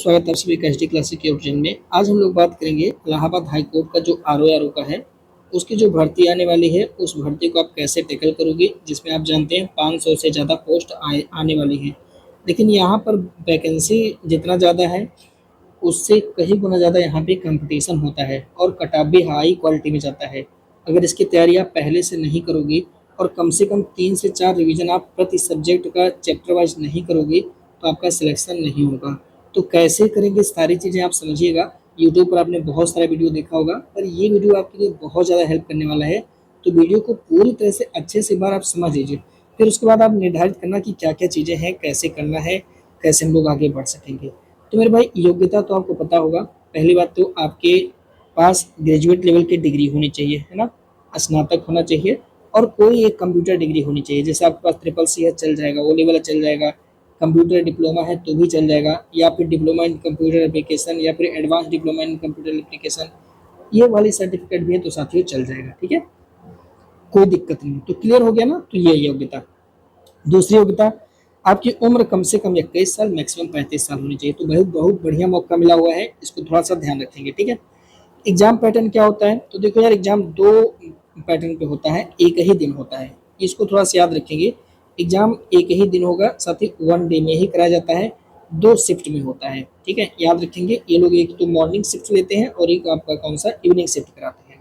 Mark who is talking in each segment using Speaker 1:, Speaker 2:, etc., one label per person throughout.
Speaker 1: स्वागत है आप सभी का एचडी क्लासिक के यूट्यूब चैनल में। आज हम लोग बात करेंगे इलाहाबाद हाई कोर्ट का जो आरओ का है, उसकी जो भर्ती आने वाली है, उस भर्ती को आप कैसे टैकल करोगे, जिसमें आप जानते हैं 500 से ज़्यादा पोस्ट आने वाली है। लेकिन यहाँ पर वैकेंसी जितना ज़्यादा है, उससे कहीं गुना ज़्यादा यहाँ पे कंपटीशन होता है और कटऑफ भी हाई क्वालिटी में जाता है। अगर इसकी तैयारी आप पहले से नहीं करोगे और कम से कम 3 से 4 रिवीजन आप प्रति सब्जेक्ट का चैप्टर वाइज नहीं करोगे, तो आपका सिलेक्शन नहीं होगा। तो कैसे करेंगे सारी चीज़ें आप समझिएगा। यूट्यूब पर आपने बहुत सारा वीडियो देखा होगा, पर ये वीडियो आपके लिए बहुत ज़्यादा हेल्प करने वाला है। तो वीडियो को पूरी तरह से अच्छे से एक बार आप समझ लीजिए, फिर उसके बाद आप निर्धारित करना कि क्या क्या चीज़ें हैं, कैसे करना है, कैसे हम लोग आगे बढ़ सकेंगे। तो मेरे भाई, योग्यता तो आपको पता होगा। पहली बात तो आपके पास ग्रेजुएट लेवल की डिग्री होनी चाहिए, है ना, स्नातक होना चाहिए और कोई एक कंप्यूटर डिग्री होनी चाहिए। जैसे आपके पास ट्रिपल सी है, चल जाएगा, ओ लेवल चल जाएगा, कंप्यूटर डिप्लोमा है तो भी चल जाएगा, या फिर डिप्लोमा इन कंप्यूटर एप्लीकेशन या फिर advance diploma in computer application, ये वाली सर्टिफिकेट भी है तो साथियों चल जाएगा। ठीक है, कोई दिक्कत नहीं। तो क्लियर हो गया ना। तो ये योग्यता। दूसरी योग्यता, आपकी उम्र कम से कम 21 साल, मैक्सिमम 35 साल होनी चाहिए। तो बहुत बहुत बढ़िया मौका मिला हुआ है, इसको थोड़ा सा ध्यान रखेंगे। ठीक है, एग्जाम पैटर्न क्या होता है, तो देखो यार, एग्जाम दो पैटर्न पे होता है, एक ही दिन होता है। इसको थोड़ा सा याद रखेंगे। एग्जाम एक ही दिन होगा, साथ ही 1 डे में ही कराया जाता है, 2 शिफ्ट में होता है। ठीक है, याद रखेंगे। ये लोग एक तो मॉर्निंग शिफ्ट लेते हैं और एक आपका कौन सा इवनिंग शिफ्ट कराते हैं।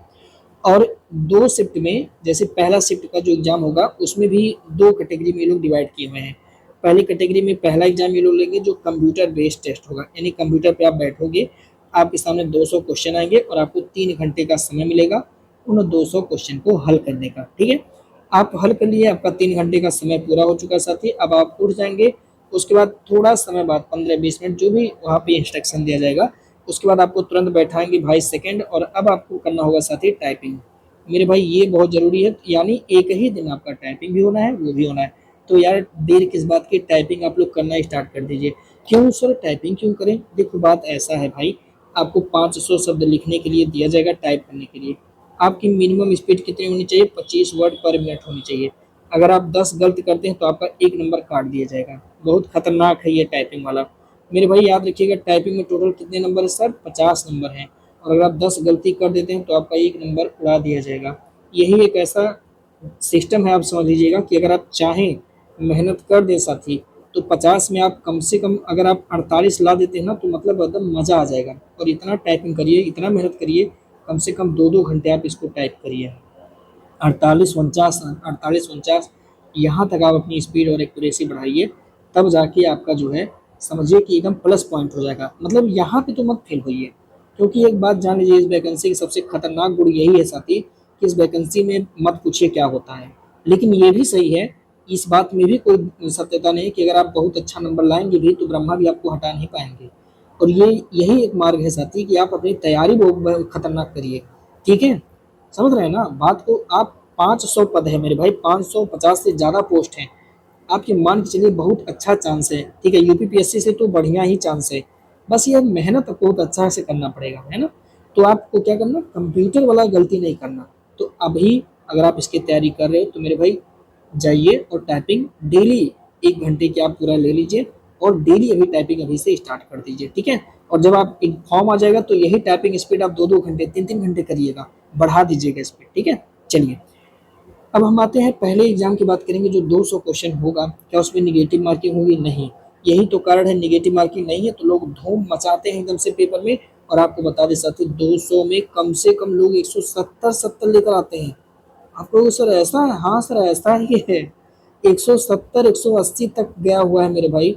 Speaker 1: और 2 शिफ्ट में, जैसे पहला शिफ्ट का जो एग्जाम होगा, उसमें भी 2 कैटेगरी में ये लोग डिवाइड किए हुए हैं। पहली कैटेगरी में पहला एग्जाम ये लोग लेंगे जो कंप्यूटर बेस्ड टेस्ट होगा, यानी कंप्यूटर पे आप बैठोगे, आपके सामने 200 क्वेश्चन आएंगे और आपको 3 घंटे का समय मिलेगा उन 200 क्वेश्चन को हल करने का। ठीक है, आप हल कर लिए, आपका 3 घंटे का समय पूरा हो चुका है साथी। अब आप उठ जाएंगे। उसके बाद थोड़ा समय बाद 15-20 मिनट जो भी वहाँ पे इंस्ट्रक्शन दिया जाएगा, उसके बाद आपको तुरंत बैठाएंगे 22 सेकेंड, और अब आपको करना होगा साथी टाइपिंग। मेरे भाई, ये बहुत ज़रूरी है, यानी एक ही दिन आपका टाइपिंग भी होना है, वो भी होना है। तो यार, देर किस बात की, टाइपिंग आप लोग करना स्टार्ट कर दीजिए। क्यों सर टाइपिंग क्यों करें? देखो, बात ऐसा है भाई, आपको 500 शब्द लिखने के लिए दिया जाएगा, टाइप करने के लिए। आपकी मिनिमम स्पीड कितनी होनी चाहिए? 25 वर्ड पर मिनट होनी चाहिए। अगर आप 10 गलत करते हैं तो आपका 1 नंबर काट दिया जाएगा। बहुत खतरनाक है ये टाइपिंग वाला। मेरे भाई याद रखिएगा, टाइपिंग में टोटल कितने नंबर है सर? 50 नंबर हैं। और अगर आप 10 गलती कर देते हैं तो आपका 1 नंबर उड़ा दिया जाएगा। यही एक ऐसा सिस्टम है, आप समझ लीजिएगा, कि अगर आप चाहें, मेहनत कर दें साथी, तो 50 में आप कम से कम, अगर आप 48 ला देते हैं ना, तो मतलब एकदम मज़ा आ जाएगा। और इतना टाइपिंग करिए, इतना मेहनत करिए, कम से कम 2-2 घंटे आप इसको टाइप करिए। 48-49 यहाँ तक आप अपनी स्पीड और एक्यूरेसी बढ़ाइए, तब जाके आपका जो है, समझिए कि एकदम प्लस पॉइंट हो जाएगा। मतलब यहाँ पे तो मत फेल होइए, क्योंकि एक बात जान लीजिए, इस वैकेंसी की सबसे खतरनाक गुण यही है साथी, कि इस वैकेंसी में मत पूछिए क्या होता है। लेकिन ये भी सही है, इस बात में भी कोई सत्यता नहीं कि अगर आप बहुत अच्छा नंबर लाएंगे भी तो ब्रह्मा भी आपको हटा नहीं पाएंगे। और ये यही एक मार्ग है साथी, कि आप अपनी तैयारी बहुत खतरनाक करिए। ठीक है, समझ रहे हैं ना बात को आप? 500 पद है मेरे भाई, 550 से ज़्यादा पोस्ट हैं। आपके मान के चलिए बहुत अच्छा चांस है। ठीक है, यूपीपीएससी से तो बढ़िया ही चांस है। बस ये मेहनत आपको बहुत अच्छा से करना पड़ेगा, है ना। तो आपको क्या करना, कंप्यूटर वाला गलती नहीं करना। तो अभी अगर आप इसकी तैयारी कर रहे हो तो मेरे भाई, जाइए और टाइपिंग डेली 1 घंटे की आप पूरा ले लीजिए, और डेली अभी टाइपिंग अभी से स्टार्ट कर दीजिए। ठीक है, और जब आप एक फॉर्म आ जाएगा तो यही टाइपिंग स्पीड आप 2-2 घंटे, 3-3 घंटे करिएगा, बढ़ा दीजिएगा स्पीड। ठीक है, चलिए अब हम आते हैं पहले एग्जाम की बात करेंगे। जो 200 क्वेश्चन होगा, क्या उसमें निगेटिव मार्किंग होगी? नहीं। यही तो कारण है, निगेटिव मार्किंग नहीं है तो लोग धूम मचाते हैं एकदम से पेपर में। और आपको बता दें साथी, 200 में कम से कम लोग 170 लेकर आते हैं। आप लोग, सर ऐसा है? हाँ सर, ऐसा ही है। 170 180 तक गया हुआ है मेरे भाई।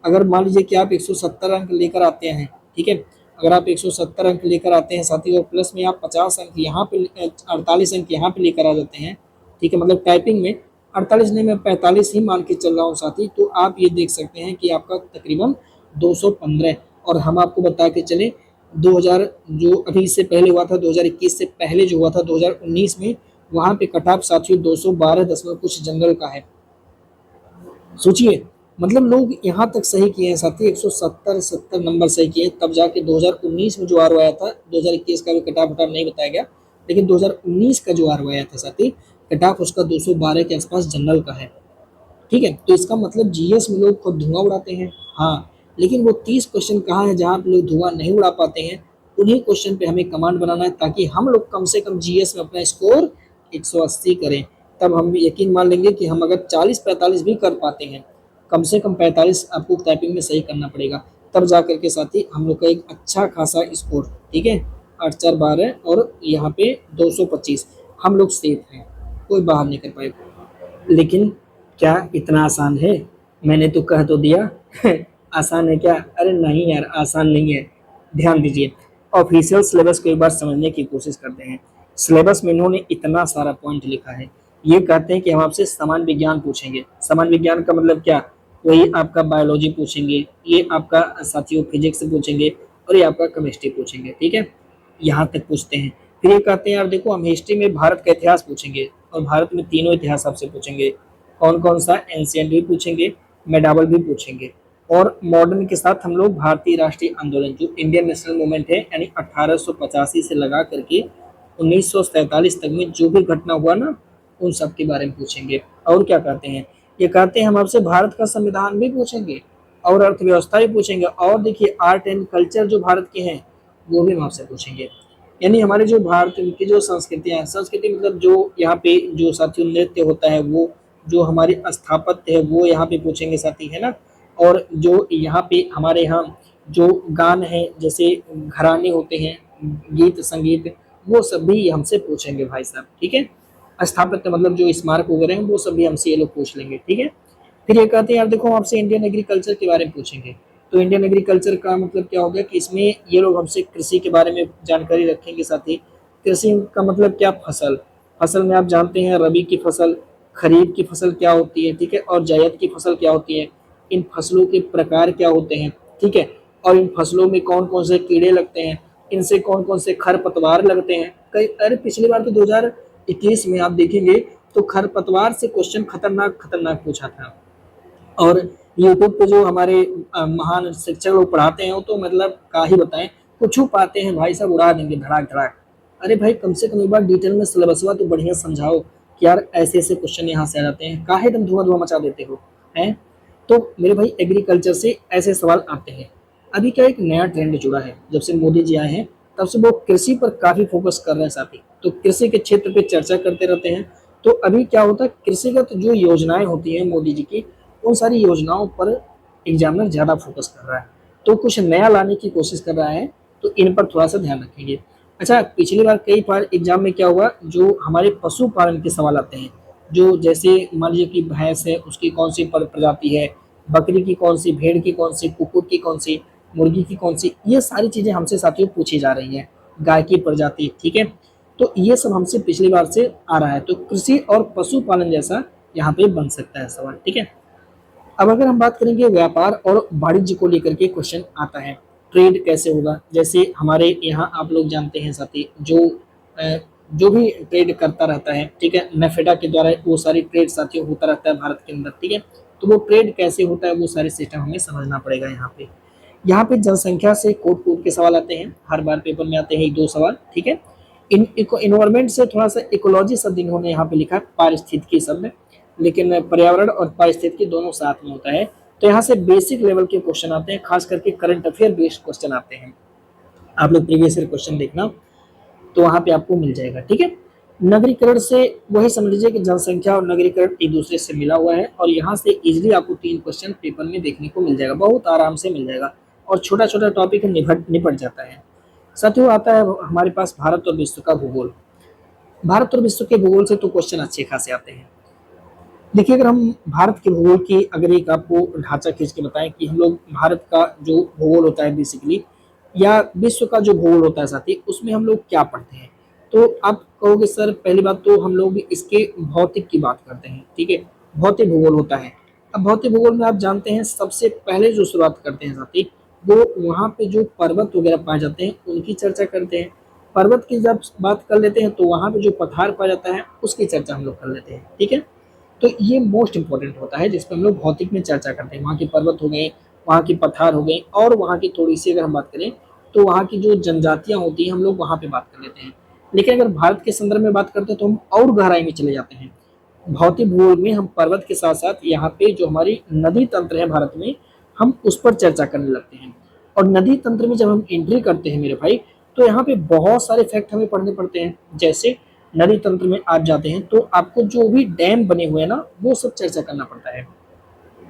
Speaker 1: अगर मान लीजिए कि आप 170 अंक लेकर आते हैं, ठीक है, अगर आप 170 अंक लेकर आते हैं साथी, और प्लस में आप 50 अंक यहाँ पे, 48 अंक यहाँ पे लेकर आ जाते हैं, ठीक है, मतलब टाइपिंग में 48 नहीं, मैं 45 ही मान के चल रहा हूँ साथी, तो आप ये देख सकते हैं कि आपका तकरीबन 215। और हम आपको बता के चले, 2000 जो अभी इससे पहले हुआ था, 2021 से पहले जो हुआ था 2019 में, वहाँ पे कट ऑफ साथियों 212 दशमलव कुछ जनरल का है। सोचिए, मतलब लोग यहाँ तक सही किए हैं साथी, 170 नंबर सही किए, तब जाके 2019 में जो आर आया था, 2021 का भी कट ऑफ नहीं बताया गया, लेकिन 2019 का जो आर आया था साथी, कट ऑफ उसका 212 के आसपास जनरल का है। ठीक है, तो इसका मतलब जीएस में लोग खुद धुआं उड़ाते हैं। हाँ, लेकिन वो 30 क्वेश्चन कहाँ है जहाँ पे लोग धुआं नहीं उड़ा पाते हैं, उन्हीं क्वेश्चन पे हमें कमांड बनाना है ताकि हम लोग कम से कम जीएस में अपना स्कोर 180 करें। तब हम यकीन मान लेंगे कि हम अगर 40-45 भी कर पाते हैं, कम से कम 45 आपको टाइपिंग में सही करना पड़ेगा, तब जा करके साथी हम लोग का एक अच्छा खासा स्कोर, ठीक है, 8-4-12 और यहाँ पे 225 हम लोग सेफ हैं, कोई बाहर नहीं कर पाएगा। लेकिन क्या इतना आसान है? मैंने तो कह तो दिया आसान है क्या? अरे नहीं यार, आसान नहीं है। ध्यान दीजिए, ऑफिशियल सिलेबस को एक बार समझने की कोशिश करते हैं। सिलेबस में इन्होंने इतना सारा पॉइंट लिखा है। ये कहते हैं कि हम आपसे समान विज्ञान पूछेंगे। समान विज्ञान का मतलब क्या? वही आपका बायोलॉजी पूछेंगे, ये आपका साथियों फिजिक्स पूछेंगे और ये आपका केमिस्ट्री पूछेंगे, ठीक है, यहाँ तक पूछते हैं। फिर ये कहते हैं यार देखो, हम हिस्ट्री में भारत का इतिहास पूछेंगे और भारत में तीनों इतिहास आपसे पूछेंगे। कौन कौन सा? एंशियंट भी पूछेंगे, मेडावल भी पूछेंगे, और मॉडर्न के साथ हम लोग भारतीय राष्ट्रीय आंदोलन जो इंडियन नेशनल मूवमेंट है यानी 1885 से लगा करके 1947 तक में जो भी घटना हुआ ना, उन सब के बारे में पूछेंगे। और क्या कहते हैं? ये कहते हैं हम आपसे भारत का संविधान भी पूछेंगे और अर्थव्यवस्था भी पूछेंगे, और देखिए आर्ट एंड कल्चर जो भारत के हैं वो भी हम आपसे पूछेंगे। यानी हमारे जो भारत की जो संस्कृतियाँ हैं, संस्कृति मतलब जो यहाँ पे जो साथियों नृत्य होता है, वो जो हमारी स्थापत्य है वो यहाँ पे पूछेंगे साथी, है ना। और जो यहाँ पे हमारे यहाँ जो गान है, जैसे घराने होते हैं, गीत संगीत, वो सब भी हमसे पूछेंगे भाई साहब, ठीक है। स्थापत्य मतलब जो स्मारक वगैरह हैं वो सब भी हमसे ये लोग पूछ लेंगे, ठीक है। फिर ये कहते हैं यार देखो, हम आपसे इंडियन एग्रीकल्चर के बारे में पूछेंगे। तो इंडियन एग्रीकल्चर का मतलब क्या हो गया कि इसमें ये लोग हमसे कृषि के बारे में जानकारी रखेंगे। साथ ही कृषि का मतलब क्या? फसल। फसल में आप जानते हैं रबी की फसल, खरीफ की फसल क्या होती है, ठीक है, और जायद की फसल क्या होती है, इन फसलों के प्रकार क्या होते हैं, ठीक है, और इन फसलों में कौन कौन से कीड़े लगते हैं, इनसे कौन कौन से खरपतवार लगते हैं। कई, अरे पिछली बार तो 2021 में आप देखेंगे तो खरपतवार से क्वेश्चन खतरनाक खतरनाक पूछा था। और यूट्यूब पे जो हमारे महान शिक्षक लोग पढ़ाते हैं वो तो मतलब क्या ही बताएं, कुछ पाते हैं भाई साहब, उड़ा देंगे धड़ाक धड़ाक। अरे भाई कम से कम एक बार डिटेल में सिलेबसवा तो बढ़िया समझाओ कि यार ऐसे ऐसे क्वेश्चन यहाँ से आ जाते हैं, काहे एकदम धुआं धुआं मचा देते हो, हैं। तो मेरे भाई एग्रीकल्चर से ऐसे सवाल आते हैं। अभी क्या एक नया ट्रेंड जुड़ा है, जब से मोदी जी आए हैं तब से वो कृषि पर काफी फोकस कर रहे हैं साथी, तो कृषि के क्षेत्र पे चर्चा करते रहते हैं। तो अभी क्या होता है, कृषिगत जो योजनाएं होती हैं मोदी जी की, उन सारी योजनाओं पर एग्जामिनर ज्यादा फोकस कर रहा है, तो कुछ नया लाने की कोशिश कर रहा है, तो इन पर थोड़ा सा ध्यान रखेंगे। अच्छा, पिछली बार कई बार एग्जाम में क्या हुआ, जो हमारे पशुपालन के सवाल आते हैं, जो जैसे मान लीजिए कि भैंस है उसकी कौन सी प्रजाति है, बकरी की कौन सी, भेड़ की कौन सी, कुकुर की कौन सी, मुर्गी की कौन सी, ये सारी चीजें हमसे साथियों पूछी जा रही हैं, गाय की प्रजाति, ठीक है। तो ये सब हमसे पिछली बार से आ रहा है, तो कृषि और पशुपालन जैसा यहाँ पे बन सकता है सवाल, ठीक है। अब अगर हम बात करेंगे व्यापार और वाणिज्य को लेकर के क्वेश्चन आता है, ट्रेड कैसे होगा। जैसे हमारे यहाँ आप लोग जानते हैं साथी, जो भी ट्रेड करता रहता है, ठीक है, नेफेडा के द्वारा वो सारी ट्रेड साथियों होता रहता है भारत के अंदर, ठीक है। तो वो ट्रेड कैसे होता है, वो सारे सिस्टम हमें समझना पड़ेगा। यहाँ पे जनसंख्या से कोट कोट के सवाल आते हैं, हर बार पेपर में आते हैं एक दो सवाल, ठीक है। इन्वायरमेंट से थोड़ा सा इकोलॉजी शब्द इन्होंने यहाँ पे लिखा है, पारिस्थितिकी शब्द, लेकिन पर्यावरण और पारिस्थितिकी दोनों साथ में होता है। तो यहाँ से बेसिक लेवल के क्वेश्चन आते हैं, खास करके करंट अफेयर बेस्ड क्वेश्चन आते हैं। आप लोग प्रीवियस ईयर क्वेश्चन देखना, तो वहां पे आपको मिल जाएगा, ठीक है। नगरीकरण से वही समझ लीजिए कि जनसंख्या और नगरीकरण एक दूसरे से मिला हुआ है, और यहाँ से इजिली आपको 3 क्वेश्चन पेपर में देखने को मिल जाएगा, बहुत आराम से मिल जाएगा, और छोटा छोटा टॉपिक निपट जाता है। साथियों आता है हमारे पास भारत और विश्व का भूगोल। भारत और विश्व के भूगोल से तो क्वेश्चन अच्छे खासे आते हैं। देखिए, अगर हम भारत के भूगोल की अगर एक आपको ढांचा खींच के बताएं कि हम लोग भारत का जो भूगोल होता है बेसिकली, या विश्व का जो भूगोल होता है साथी, उसमें हम लोग क्या पढ़ते हैं, तो आप कहोगे सर पहली बात तो हम लोग इसके भौतिक की बात करते हैं, ठीक है, भौतिक भूगोल होता है। अब भौतिक भूगोल में आप जानते हैं सबसे पहले जो शुरुआत करते हैं साथी, वो वहाँ पे जो पर्वत वगैरह पाए जाते हैं उनकी चर्चा करते हैं। पर्वत की जब बात कर लेते हैं तो वहाँ पे जो पठार पाया जाता है उसकी चर्चा हम लोग कर लेते हैं, ठीक है। तो ये मोस्ट इंपॉर्टेंट होता है जिसपे हम लोग भौतिक में चर्चा करते हैं, वहाँ के पर्वत हो गए, वहाँ की पठार हो गई, और वहाँ की थोड़ी सी अगर हम बात करें तो वहाँ की जो जनजातियाँ होती हैं हम लोग वहाँ पे बात कर लेते हैं। लेकिन अगर भारत के संदर्भ में बात करते हैं तो हम और गहराई में चले जाते हैं। भौतिक भूगोल में हम पर्वत के साथ साथ यहाँ पे जो हमारी नदी तंत्र है भारत में, हम उस पर चर्चा करने लगते हैं। और नदी तंत्र में जब हम एंट्री करते हैं मेरे भाई, तो यहाँ पे बहुत सारे फैक्ट हमें पढ़ने पड़ते हैं। जैसे नदी तंत्र में आप जाते हैं तो आपको जो भी डैम बने हुए हैं ना, वो सब चर्चा करना पड़ता है।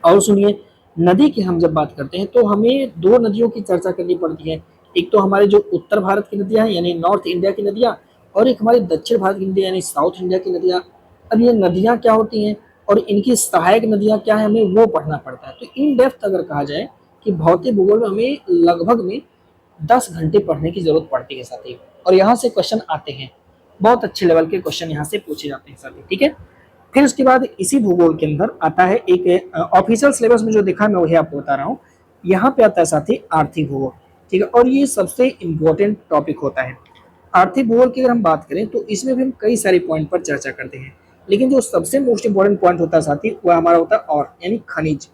Speaker 1: और सुनिए, नदी की हम जब बात करते हैं तो हमें दो नदियों की चर्चा करनी पड़ती है। एक तो हमारे जो उत्तर भारत की नदियां हैं यानी नॉर्थ इंडिया की नदियां, और एक हमारी दक्षिण भारत की नदियां यानी साउथ इंडिया की नदियां। अब ये नदियां क्या होती हैं और इनकी सहायक नदियां क्या है, हमें वो पढ़ना पड़ता है। तो इन डेप्थ अगर कहा जाए कि भौतिक भूगोल में हमें लगभग में 10 घंटे पढ़ने की जरूरत पड़ती है साथी। और यहाँ से क्वेश्चन आते हैं, बहुत अच्छे लेवल के क्वेश्चन यहाँ से पूछे जाते हैं साथी, ठीक है। फिर उसके बाद इसी भूगोल के अंदर आता है एक ऑफिशियल सिलेबस में जो देखा मैं वही आपको बता रहा हूँ। यहाँ पे आता है साथी आर्थिक भूगोल, ठीक है। और ये सबसे इम्पोर्टेंट टॉपिक होता है। आर्थिक भूगोल की अगर हम बात करें तो इसमें भी हम कई सारे पॉइंट पर चर्चा करते हैं, लेकिन जो सबसे मोस्ट इम्पोर्टेंट पॉइंट होता है साथी वह हमारा होता है और यानी खनिज।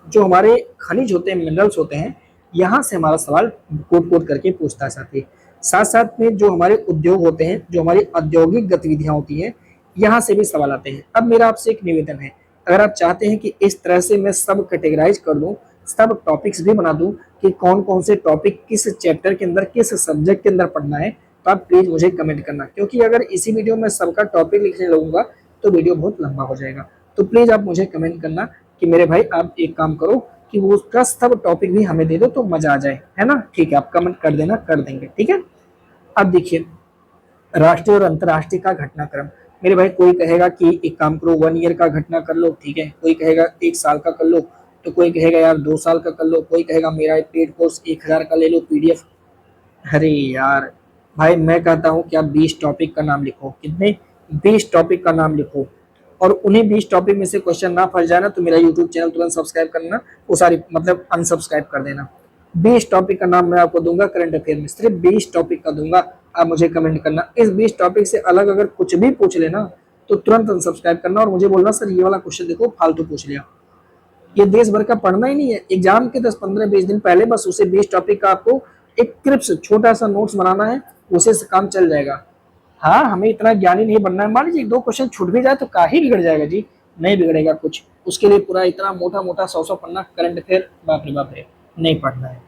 Speaker 1: जो हमारे खनिज होते हैं, मिनरल्स होते हैं, यहाँ से हमारा सवाल कोट कोट करके पूछता है साथी। साथ साथ में जो हमारे उद्योग होते हैं, जो हमारी औद्योगिक गतिविधियां होती हैं, यहाँ से भी सवाल आते हैं। अब मेरा आपसे एक निवेदन है, अगर आप चाहते हैं कि इस तरह से मैं सब कैटेगराइज कर दूं, सब टॉपिक्स भी बना दूं कि कौन कौन से टॉपिक किस चैप्टर के अंदर किस सब्जेक्ट के अंदर पढ़ना है, तो आप प्लीज मुझे कमेंट करना, क्योंकि अगर इसी वीडियो में सबका टॉपिक लिखने लगूंगा तो वीडियो बहुत लंबा हो जाएगा। तो प्लीज आप मुझे कमेंट करना कि मेरे भाई आप एक काम करो कि वो उसका सब टॉपिक भी हमें दे दो तो मजा आ जाए, है ना। ठीक है, आप कमेंट कर देना, कर देंगे, ठीक है। अब देखिए, राष्ट्रीय और अंतर्राष्ट्रीय का घटनाक्रम। मेरे भाई कोई कहेगा कि एक काम करो 1 ईयर का घटना कर लो, ठीक है। कोई कहेगा 1 साल का कर लो, तो कोई कहेगा यार 2 साल का कर लो, कोई कहेगा मेरा पेड कोर्स 1000 का ले लो पीडीएफ। अरे यार भाई, मैं कहता हूँ कि आप 20 टॉपिक का नाम लिखो। कितने? 20 टॉपिक का नाम लिखो। और उन्हीं 20 टॉपिक में से क्वेश्चन ना फंस जाना तो मेरा यूट्यूब चैनल तुरंत सब्सक्राइब करना, वो सारी मतलब अनसब्सक्राइब कर देना। 20 टॉपिक का नाम मैं आपको दूंगा करंट अफेयर में, सिर्फ 20 टॉपिक का दूंगा। आप मुझे कमेंट करना, इस 20 टॉपिक से अलग अगर कुछ भी पूछ लेना तो तुरंत अनसब्सक्राइब करना और मुझे बोलना सर ये वाला क्वेश्चन देखो फालतू पूछ लिया। ये देश भर का पढ़ना ही नहीं है, एग्जाम के 10-15-20 दिन पहले बस उसे 20 टॉपिक का आपको एक क्रिप्स छोटा सा नोट्स बनाना है, उसे से काम चल जाएगा। हाँ, हमें इतना ज्ञानी नहीं बनना है। मान लीजिए 2 क्वेश्चन छूट भी जाए तो काहे बिगड़ जाएगा जी, नहीं बिगड़ेगा कुछ। उसके लिए पूरा इतना मोटा मोटा 100 पन्ना करंट अफेयर बाप रे नहीं पढ़ना है।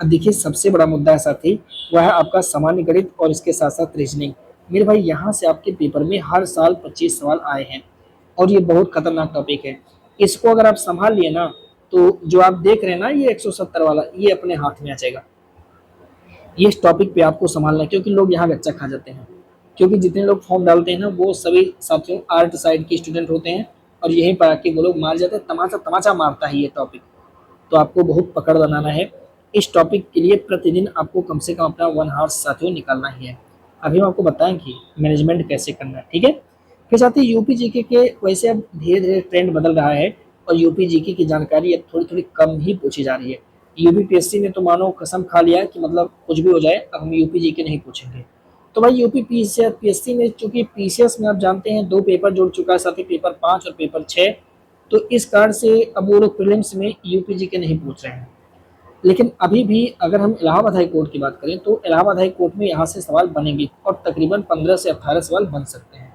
Speaker 1: अब देखिए, सबसे बड़ा मुद्दा है साथी, वह है आपका सामान्य गणित और इसके साथ साथ रीजनिंग। मेरे भाई यहाँ से आपके पेपर में हर साल 25 सवाल आए हैं और ये बहुत खतरनाक टॉपिक है। इसको अगर आप संभाल लिए ना तो जो आप देख रहे हैं ना ये 170 वाला, ये अपने हाथ में आ जाएगा। ये इस टॉपिक पे आपको संभालना है, क्योंकि लोग यहाँ गच्चा खा जाते हैं। क्योंकि जितने लोग फॉर्म डालते हैं ना वो सभी साथियों आर्ट साइड के स्टूडेंट होते हैं और यहीं पर आके वो लोग मार जाते हैं। तमाचा तमाचा मारता है ये टॉपिक। तो आपको बहुत पकड़ बनाना है इस टॉपिक के लिए। प्रतिदिन आपको कम से कम अपना 1 आवर साथियों निकालना ही है। अभी हम आपको बताएं कि मैनेजमेंट कैसे करना है, ठीक है। फिर साथ ही यूपी जीके के वैसे अब धीरे धीरे ट्रेंड बदल रहा है और यूपी जीके की जानकारी अब थोड़ी थोड़ी कम ही पूछी जा रही है। यूपीपीएससी ने तो मानो कसम खा लिया कि मतलब कुछ भी हो जाए अब हम यूपी जीके नहीं पूछेंगे। तो भाई यूपी पीएससी में, चूंकि पीसीएस में आप जानते हैं 2 पेपर जुड़ चुका है, साथ ही पेपर 5 और पेपर 6, तो इस कारण से अब वो लोग प्रीलिम्स में यूपी जीके नहीं पूछ रहे हैं। लेकिन अभी भी अगर हम इलाहाबाद हाई कोर्ट की बात करें तो इलाहाबाद हाई कोर्ट में यहाँ से सवाल बनेंगे और तकरीबन 15 से 18 सवाल बन सकते हैं।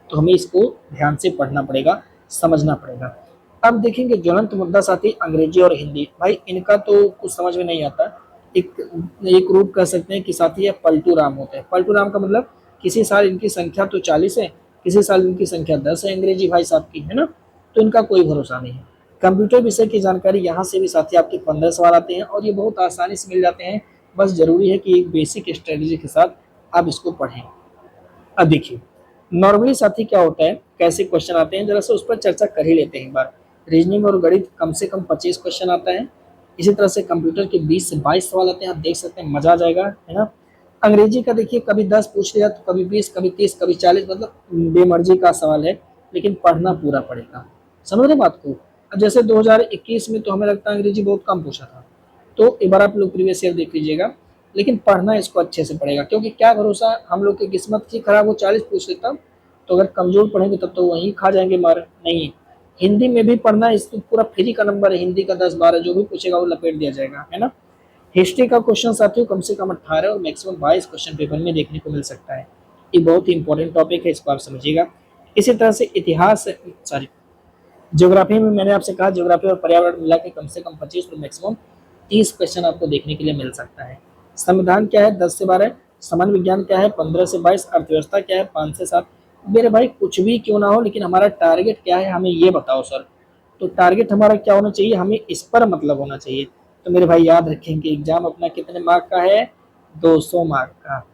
Speaker 1: तो हमें इसको ध्यान से पढ़ना पड़ेगा, समझना पड़ेगा। अब देखेंगे ज्वलंत मुद्दा साथी अंग्रेजी और हिंदी। भाई इनका तो कुछ समझ में नहीं आता। एक एक रूप कह सकते हैं कि साथी ये पलटू राम होते हैं। पलटू राम का मतलब किसी साल इनकी संख्या तो 40 है, किसी साल इनकी संख्या 10 है अंग्रेजी भाई साहब की, है ना। तो इनका कोई भरोसा नहीं है। कंप्यूटर विषय की जानकारी यहाँ से भी साथी आपके 15 सवाल आते हैं और ये बहुत आसानी से मिल जाते हैं। बस जरूरी है कि एक बेसिक स्ट्रेटेजी के साथ आप इसको पढ़ें। अब देखिए, नॉर्मली साथी क्या होता है, कैसे क्वेश्चन आते हैं, जरा सा उस पर चर्चा कर ही लेते हैं एक बार। रीजनिंग और गणित कम से कम 25 क्वेश्चन आता है। इसी तरह से कंप्यूटर के 20 से 22 सवाल आते हैं। आप देख सकते हैं, मजा आ जाएगा, है ना। अंग्रेजी का देखिए, कभी 10 पूछ लिया तो कभी 20, कभी 30, कभी 40, मतलब बेमर्जी का सवाल है, लेकिन पढ़ना पूरा पड़ेगा। समझ रहे बात को। अब जैसे 2021 में तो हमें लगता है अंग्रेजी बहुत कम पूछा था, तो एक बार आप लोग प्रीवियस ईयर देख लीजिएगा। लेकिन पढ़ना इसको अच्छे से पड़ेगा, क्योंकि क्या भरोसा हम लोग की किस्मत की खराब हो 40 पूछ लेता, तो अगर कमजोर पढ़ेंगे तब तो वहीं खा जाएंगे मार। नहीं, हिंदी में भी पढ़ना, इसको पूरा फ्री का नंबर है। हिंदी का 10-12 जो भी पूछेगा वो लपेट दिया जाएगा, है ना। हिस्ट्री का क्वेश्चन साथियों कम से कम 18 और मैक्सिमम 22 क्वेश्चन पेपर में देखने को मिल सकता है। ये बहुत ही इंपॉर्टेंट टॉपिक है, इसको आप समझिएगा। इसी तरह से इतिहास, सॉरी, ज्योग्राफी में मैंने आपसे कहा ज्योग्राफी और पर्यावरण मिला के कम से कम 25 और मैक्सिमम 30 क्वेश्चन आपको देखने के लिए मिल सकता है। संविधान क्या है 10 से 12, समाज विज्ञान क्या है 15 से 22, अर्थव्यवस्था क्या है 5 से 7। मेरे भाई कुछ भी क्यों ना हो, लेकिन हमारा टारगेट क्या है हमें ये बताओ सर। तो टारगेट हमारा क्या होना चाहिए, हमें इस पर मतलब होना चाहिए। तो मेरे भाई याद रखेंगे एग्जाम अपना कितने मार्क का है, 200 मार्क का।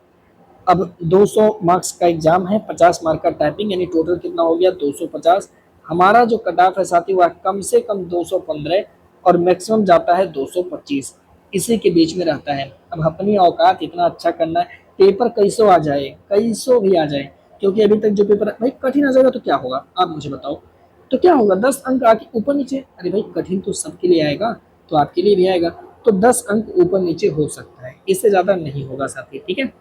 Speaker 1: अब 200 मार्क्स का एग्जाम है, 50 मार्क का टाइपिंग, यानी टोटल कितना हो गया 250। हमारा जो कट ऑफ है साथी वह कम से कम 215 और मैक्सिमम जाता है 225, इसी के बीच में रहता है। अब अपनी औकात इतना अच्छा करना है, पेपर कैसो आ जाए, कैसो भी आ जाए, क्योंकि अभी तक जो पेपर भाई कठिन आ जाएगा तो क्या होगा आप मुझे बताओ। तो क्या होगा 10 अंक आके ऊपर नीचे, अरे भाई कठिन तो सबके लिए आएगा, तो आपके लिए भी आएगा। तो 10 अंक ऊपर नीचे हो सकता है, इससे ज्यादा नहीं होगा साथी, ठीक है।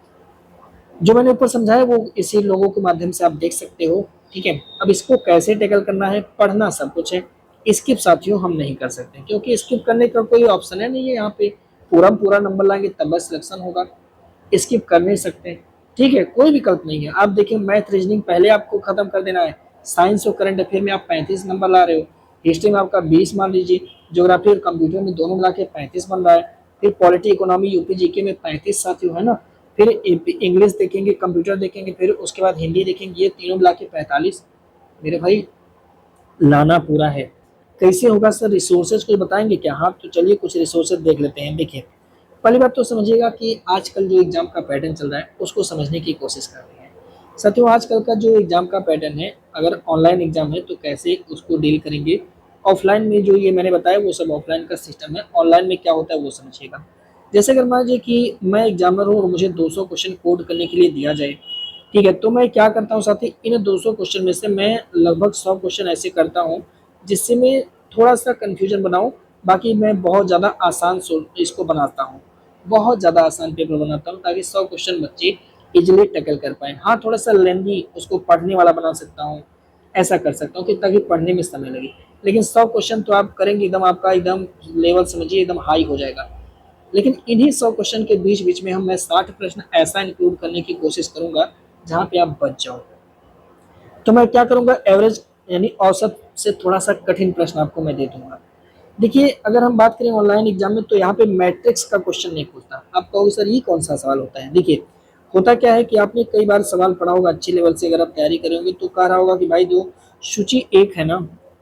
Speaker 1: जो मैंने ऊपर समझाया वो इसी लोगों के माध्यम से आप देख सकते हो, ठीक है। अब इसको कैसे टैकल करना है, पढ़ना सब कुछ है, स्किप साथियों हम नहीं कर सकते, क्योंकि स्किप करने का कोई ऑप्शन है नहीं है यहाँ पे। पूरा पूरा नंबर लाएंगे तब बस सिलेक्शन होगा, स्किप कर नहीं सकते, ठीक है, कोई विकल्प नहीं है। आप देखिए मैथ रीजनिंग पहले आपको खत्म कर देना है, साइंस और करंट अफेयर में आप 35 नंबर ला रहे हो, हिस्ट्री में आपका 20 मान लीजिए, ज्योग्राफी और कंप्यूटर में दोनों मिला के 35 बन रहा है, फिर पॉलिटी इकोनॉमी यूपी जीके में 35 साथियों है ना, फिर इंग्लिश देखेंगे, कंप्यूटर देखेंगे, फिर उसके बाद हिंदी देखेंगे, ये तीनों मिला के 45। मेरे भाई लाना पूरा है। कैसे होगा सर, रिसोर्सेज कुछ बताएंगे क्या? हाँ तो चलिए कुछ रिसोर्सेज देख लेते हैं। देखिए पहली बात तो समझिएगा कि आजकल जो एग्जाम का पैटर्न चल रहा है उसको समझने की कोशिश कर रहे हैं साथियों। आजकल का जो एग्जाम का पैटर्न है, अगर ऑनलाइन एग्जाम है तो कैसे उसको डील करेंगे, ऑफलाइन में जो ये मैंने बताया वो सब ऑफलाइन का सिस्टम है, ऑनलाइन में क्या होता है वो समझिएगा। जैसे अगर मान लीजिए कि मैं एग्जामिनर हूँ और मुझे 200 क्वेश्चन कोड करने के लिए दिया जाए, ठीक है, तो मैं क्या करता हूँ साथी, इन 200 क्वेश्चन में से मैं लगभग 100 क्वेश्चन ऐसे करता हूँ जिससे मैं थोड़ा सा कन्फ्यूजन बनाऊँ, बाकी मैं बहुत ज़्यादा आसान इसको बनाता हूँ, बहुत ज़्यादा आसान पेपर बनाता हूँ ताकि 100 क्वेश्चन बच्चे इजिली टैकल कर पाए। हाँ थोड़ा सा लेंदी उसको पढ़ने वाला बना सकता हूँ, ऐसा कर सकता हूँ कि ताकि पढ़ने में समय लगे, लेकिन 100 क्वेश्चन तो आप करेंगे एकदम आपका एकदम लेवल समझिए एकदम हाई हो जाएगा। लेकिन इन्हीं 100 क्वेश्चन के बीच बीच में हम मैं 60 प्रश्न ऐसा इंक्लूड करने की कोशिश करूंगा जहां पे आप बच जाओ। तो मैं क्या करूंगा, एवरेज यानी औसत से थोड़ा सा कठिन प्रश्न आपको मैं दे दूंगा। देखिए अगर हम बात करें ऑनलाइन एग्जाम में तो यहाँ पे मैट्रिक्स का क्वेश्चन नहीं पूछता। आप कहोगे सर ये कौन सा सवाल होता है, देखिए होता क्या है कि आपने कई बार सवाल पढ़ा होगा अच्छे लेवल से, अगर आप तैयारी करेंगे तो कह रहा होगा कि भाई जो सूची एक है ना,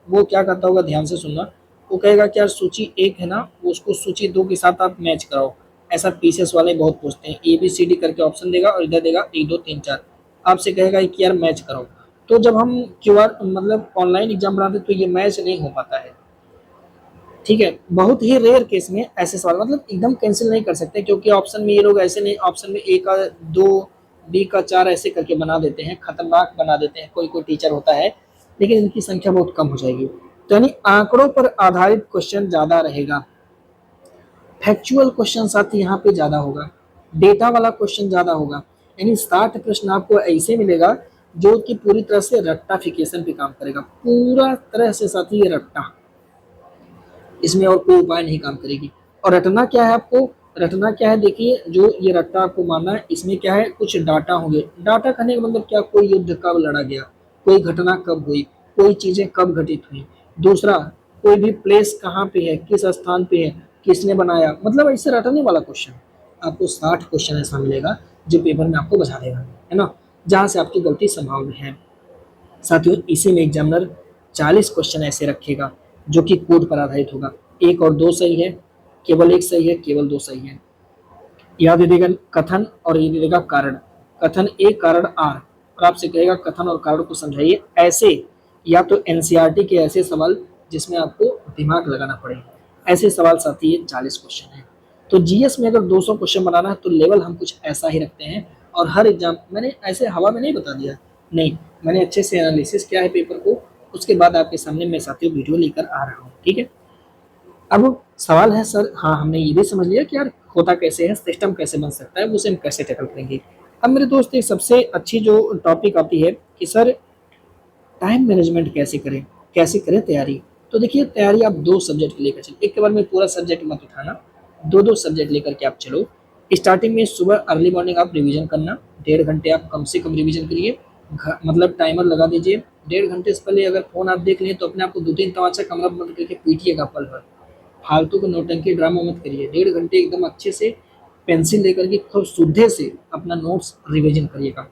Speaker 1: वो क्या करता होगा, ध्यान से सुनना, वो कहेगा कि यार सूची एक है ना, वो उसको सूची दो के साथ आप मैच कराओ। ऐसा पीसीएस वाले बहुत पूछते हैं, ए बी सी डी करके ऑप्शन देगा और इधर देगा 1 2 3 4, आपसे कहेगा कि यार मैच कराओ। तो जब हम क्यूआर मतलब ऑनलाइन एग्जाम बनाते तो ये मैच नहीं हो पाता है, ठीक है। बहुत ही रेयर केस में ऐसे सवाल मतलब एकदम कैंसिल नहीं कर सकते, क्योंकि ऑप्शन में ये लोग ऐसे नहीं, ऑप्शन में ए का 2 बी का 4 ऐसे करके बना देते हैं, खतरनाक बना देते हैं, कोई कोई टीचर होता है, लेकिन इनकी संख्या बहुत कम हो जाएगी। तो यानी आंकड़ों पर आधारित क्वेश्चन ज्यादा रहेगा, फैक्चुअल क्वेश्चन साथ ही यहाँ पे ज्यादा होगा, डेटा वाला क्वेश्चन ज्यादा होगा। यानी 60 प्रश्न आपको ऐसे मिलेगा जो कि पूरी तरह से रट्टाफिकेशन पे काम करेगा, पूरा तरह से साथी ये रट्टा, इसमें और कोई उपाय नहीं काम करेगी। और रटना क्या है आपको, रटना क्या है, देखिए जो ये रट्टा आपको मानना है, इसमें क्या है कुछ डाटा होंगे। डाटा कहने का मतलब क्या, कोई युद्ध कब लड़ा गया, कोई घटना कब हुई, कोई चीजें कब घटित हुई, दूसरा कोई भी प्लेस कहाँ पे है, किस स्थान पे है, किसने बनाया, मतलब ऐसे रटने वाला क्वेश्चन। आपको 60 क्वेश्चन ऐसा मिलेगा जो पेपर में आपको बता देगा, है ना, जहाँ से आपकी गलती संभावना है। साथियों इसी में एग्जामिनर 40 क्वेश्चन ऐसे रखेगा जो कि कोड पर आधारित होगा, एक और दो सही है, केवल एक सही है, केवल दो सही है। याद दे देगा कथन और ये दे देगा कारण, कथन ए कारण आर, और आपसे कहेगा कथन और कारण को समझाइए ऐसे, या तो एनसीईआरटी के ऐसे सवाल जिसमें आपको दिमाग लगाना पड़े, ऐसे सवाल साथी ये 40 क्वेश्चन है। तो जीएस में अगर 200 क्वेश्चन बनाना है तो लेवल हम कुछ ऐसा ही रखते हैं, और हर एग्जाम मैंने ऐसे हवा में नहीं बता दिया, नहीं, मैंने अच्छे से एनालिसिस किया है पेपर को, उसके बाद आपके सामने मैं साथियों वीडियो लेकर आ रहा हूँ, ठीक है। अब सवाल है सर, हाँ हमने ये भी समझ लिया कि यार होता कैसे है, सिस्टम कैसे बन सकता है, उसे हम कैसे टैकल करेंगे। अब मेरे दोस्त एक सबसे अच्छी जो टॉपिक आती है कि सर टाइम मैनेजमेंट कैसे करें तैयारी। तो देखिए तैयारी आप दो सब्जेक्ट लेकर चलिए, एक बार में पूरा सब्जेक्ट मत उठाना, दो दो सब्जेक्ट लेकर के आप चलो। स्टार्टिंग में सुबह अर्ली मॉर्निंग आप रिवीजन करना, 1.5 घंटे आप कम से कम रिवीजन करिए, मतलब टाइमर लगा दीजिए। 1.5 घंटे से पहले अगर फ़ोन आप देख लिए तो अपने आप को 2-3 तमाचा कमरा बंद करके पीटिएगा पल भर। फालतू का नौटंकी ड्रामा मत करिए। 1.5 घंटे एकदम अच्छे से पेंसिल लेकर के खूब शुद्धे से अपना नोट्स रिवीजन करिएगा।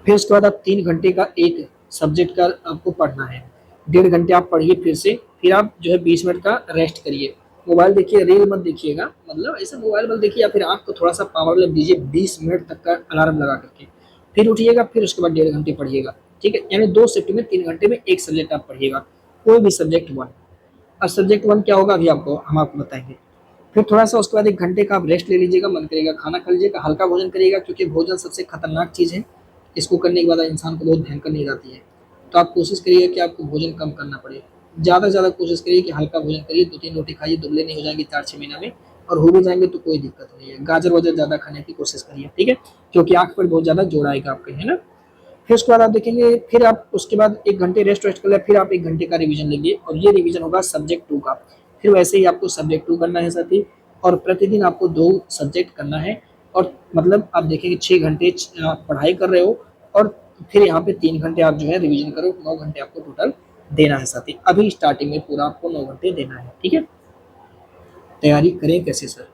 Speaker 1: फिर उसके बाद आप 3 घंटे का एक सब्जेक्ट का आपको पढ़ना है। 1.5 घंटे आप पढ़िए फिर से, फिर आप जो है 20 मिनट का रेस्ट करिए। मोबाइल देखिए, रील मत देखिएगा, मतलब ऐसे मोबाइल मत देखिए, या फिर आँख को थोड़ा सा पावर लग दीजिए 20 मिनट तक का अलार्म लगा करके। फिर उठिएगा, फिर उसके बाद 1.5 घंटे पढ़िएगा। ठीक है, यानी 2 शिफ्ट में 3 घंटे में एक सब्जेक्ट आप पढ़िएगा, कोई भी सब्जेक्ट वन। अब सब्जेक्ट वन क्या होगा अभी हम आपको बताएंगे। फिर थोड़ा सा उसके बाद 1 घंटे का आप रेस्ट ले लीजिएगा, मन करेगा खाना खा लीजिएगा, हल्का भोजन करिएगा, क्योंकि भोजन सबसे खतरनाक चीज़ है। इसको करने के बाद इंसान को बहुत भयंकर नींद आती है। तो आप कोशिश करिए कि आपको भोजन कम करना पड़े। ज़्यादा से ज़्यादा कोशिश करिए कि हल्का भोजन करिए, 2-3 रोटी खाइए, दुबले नहीं हो जाएंगे 4-6 महीना में। और हो भी जाएंगे तो कोई दिक्कत नहीं है। गाजर वाजर ज़्यादा खाने की कोशिश करिए, ठीक है, क्योंकि आँख पर बहुत ज़्यादा जोर आएगा आपके, है ना। फिर उसके बाद आप देखेंगे, फिर आप उसके बाद 1 घंटे रेस्ट वेस्ट कर लिया, फिर आप 1 घंटे का रिवीजन लेंगे, और ये रिवीजन होगा सब्जेक्ट टू का। फिर वैसे ही आपको सब्जेक्ट टू करना है साथी। और प्रतिदिन आपको 2 सब्जेक्ट करना है। और मतलब आप देखेंगे 6 घंटे आप पढ़ाई कर रहे हो, और फिर यहाँ पे 3 घंटे आप जो है रिवीजन करो। 9 घंटे आपको टोटल देना है साथी। अभी स्टार्टिंग में पूरा आपको 9 घंटे देना है, ठीक है। तैयारी करें कैसे सर?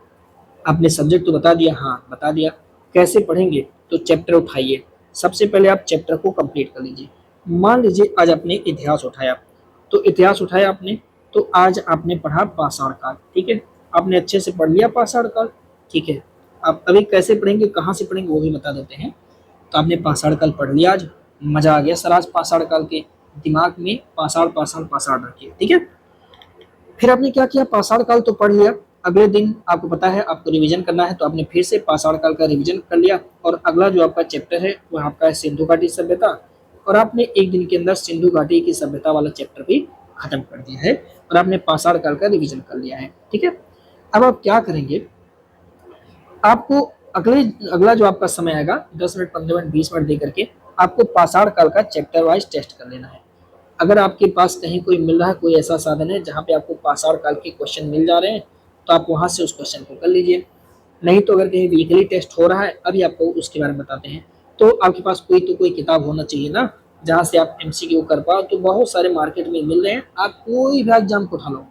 Speaker 1: आपने सब्जेक्ट तो बता दिया, हाँ बता दिया। कैसे पढ़ेंगे? तो चैप्टर उठाइए। सबसे पहले आप चैप्टर को कंप्लीट कर लीजिए। मान लीजिए आज आपने इतिहास उठाया, तो इतिहास उठाया आपने, तो आज आपने पढ़ा पाषाण काल, ठीक है। आपने अच्छे से पढ़ लिया पाषाण काल, ठीक है। आप अभी कैसे पढ़ेंगे, कहाँ से पढ़ेंगे, वो भी बता देते हैं। तो आपने पाषाण काल पढ़ लिया आज, मजा आ गया सर आज पाषाण काल के। दिमाग में पाषाण पाषाण पाषाण रखिए, ठीक है। फिर आपने क्या किया, पाषाण काल तो पढ़ लिया। अगले दिन आपको पता है आपको रिवीजन करना है, तो आपने फिर से पाषाण काल का रिवीजन कर लिया। और अगला जो आपका चैप्टर है वो आपका है सिंधु घाटी सभ्यता। और आपने एक दिन के अंदर सिंधु घाटी की सभ्यता वाला चैप्टर भी खत्म कर दिया है, और आपने पाषाण काल का रिवीजन कर लिया है, ठीक है। अब आप क्या करेंगे, आपको अगले अगला जो आपका समय आएगा 10 मिनट, 15 मिनट, 20 मिनट दे करके आपको पाषाण काल का चैप्टर वाइज टेस्ट कर लेना है। अगर आपके पास कहीं कोई मिल रहा है, कोई ऐसा साधन है जहाँ पे आपको पाषाण काल के क्वेश्चन मिल जा रहे हैं, तो आप वहाँ से उस क्वेश्चन को कर लीजिए। नहीं तो अगर कहीं वीकली टेस्ट हो रहा है, अभी आपको उसके बारे में बताते हैं। तो आपके पास कोई तो कोई किताब होना चाहिए ना, जहाँ से आप एमसीक्यू कर पाओ। तो बहुत सारे मार्केट में मिल रहे हैं, आप कोई भी एग्जाम को उठा लो,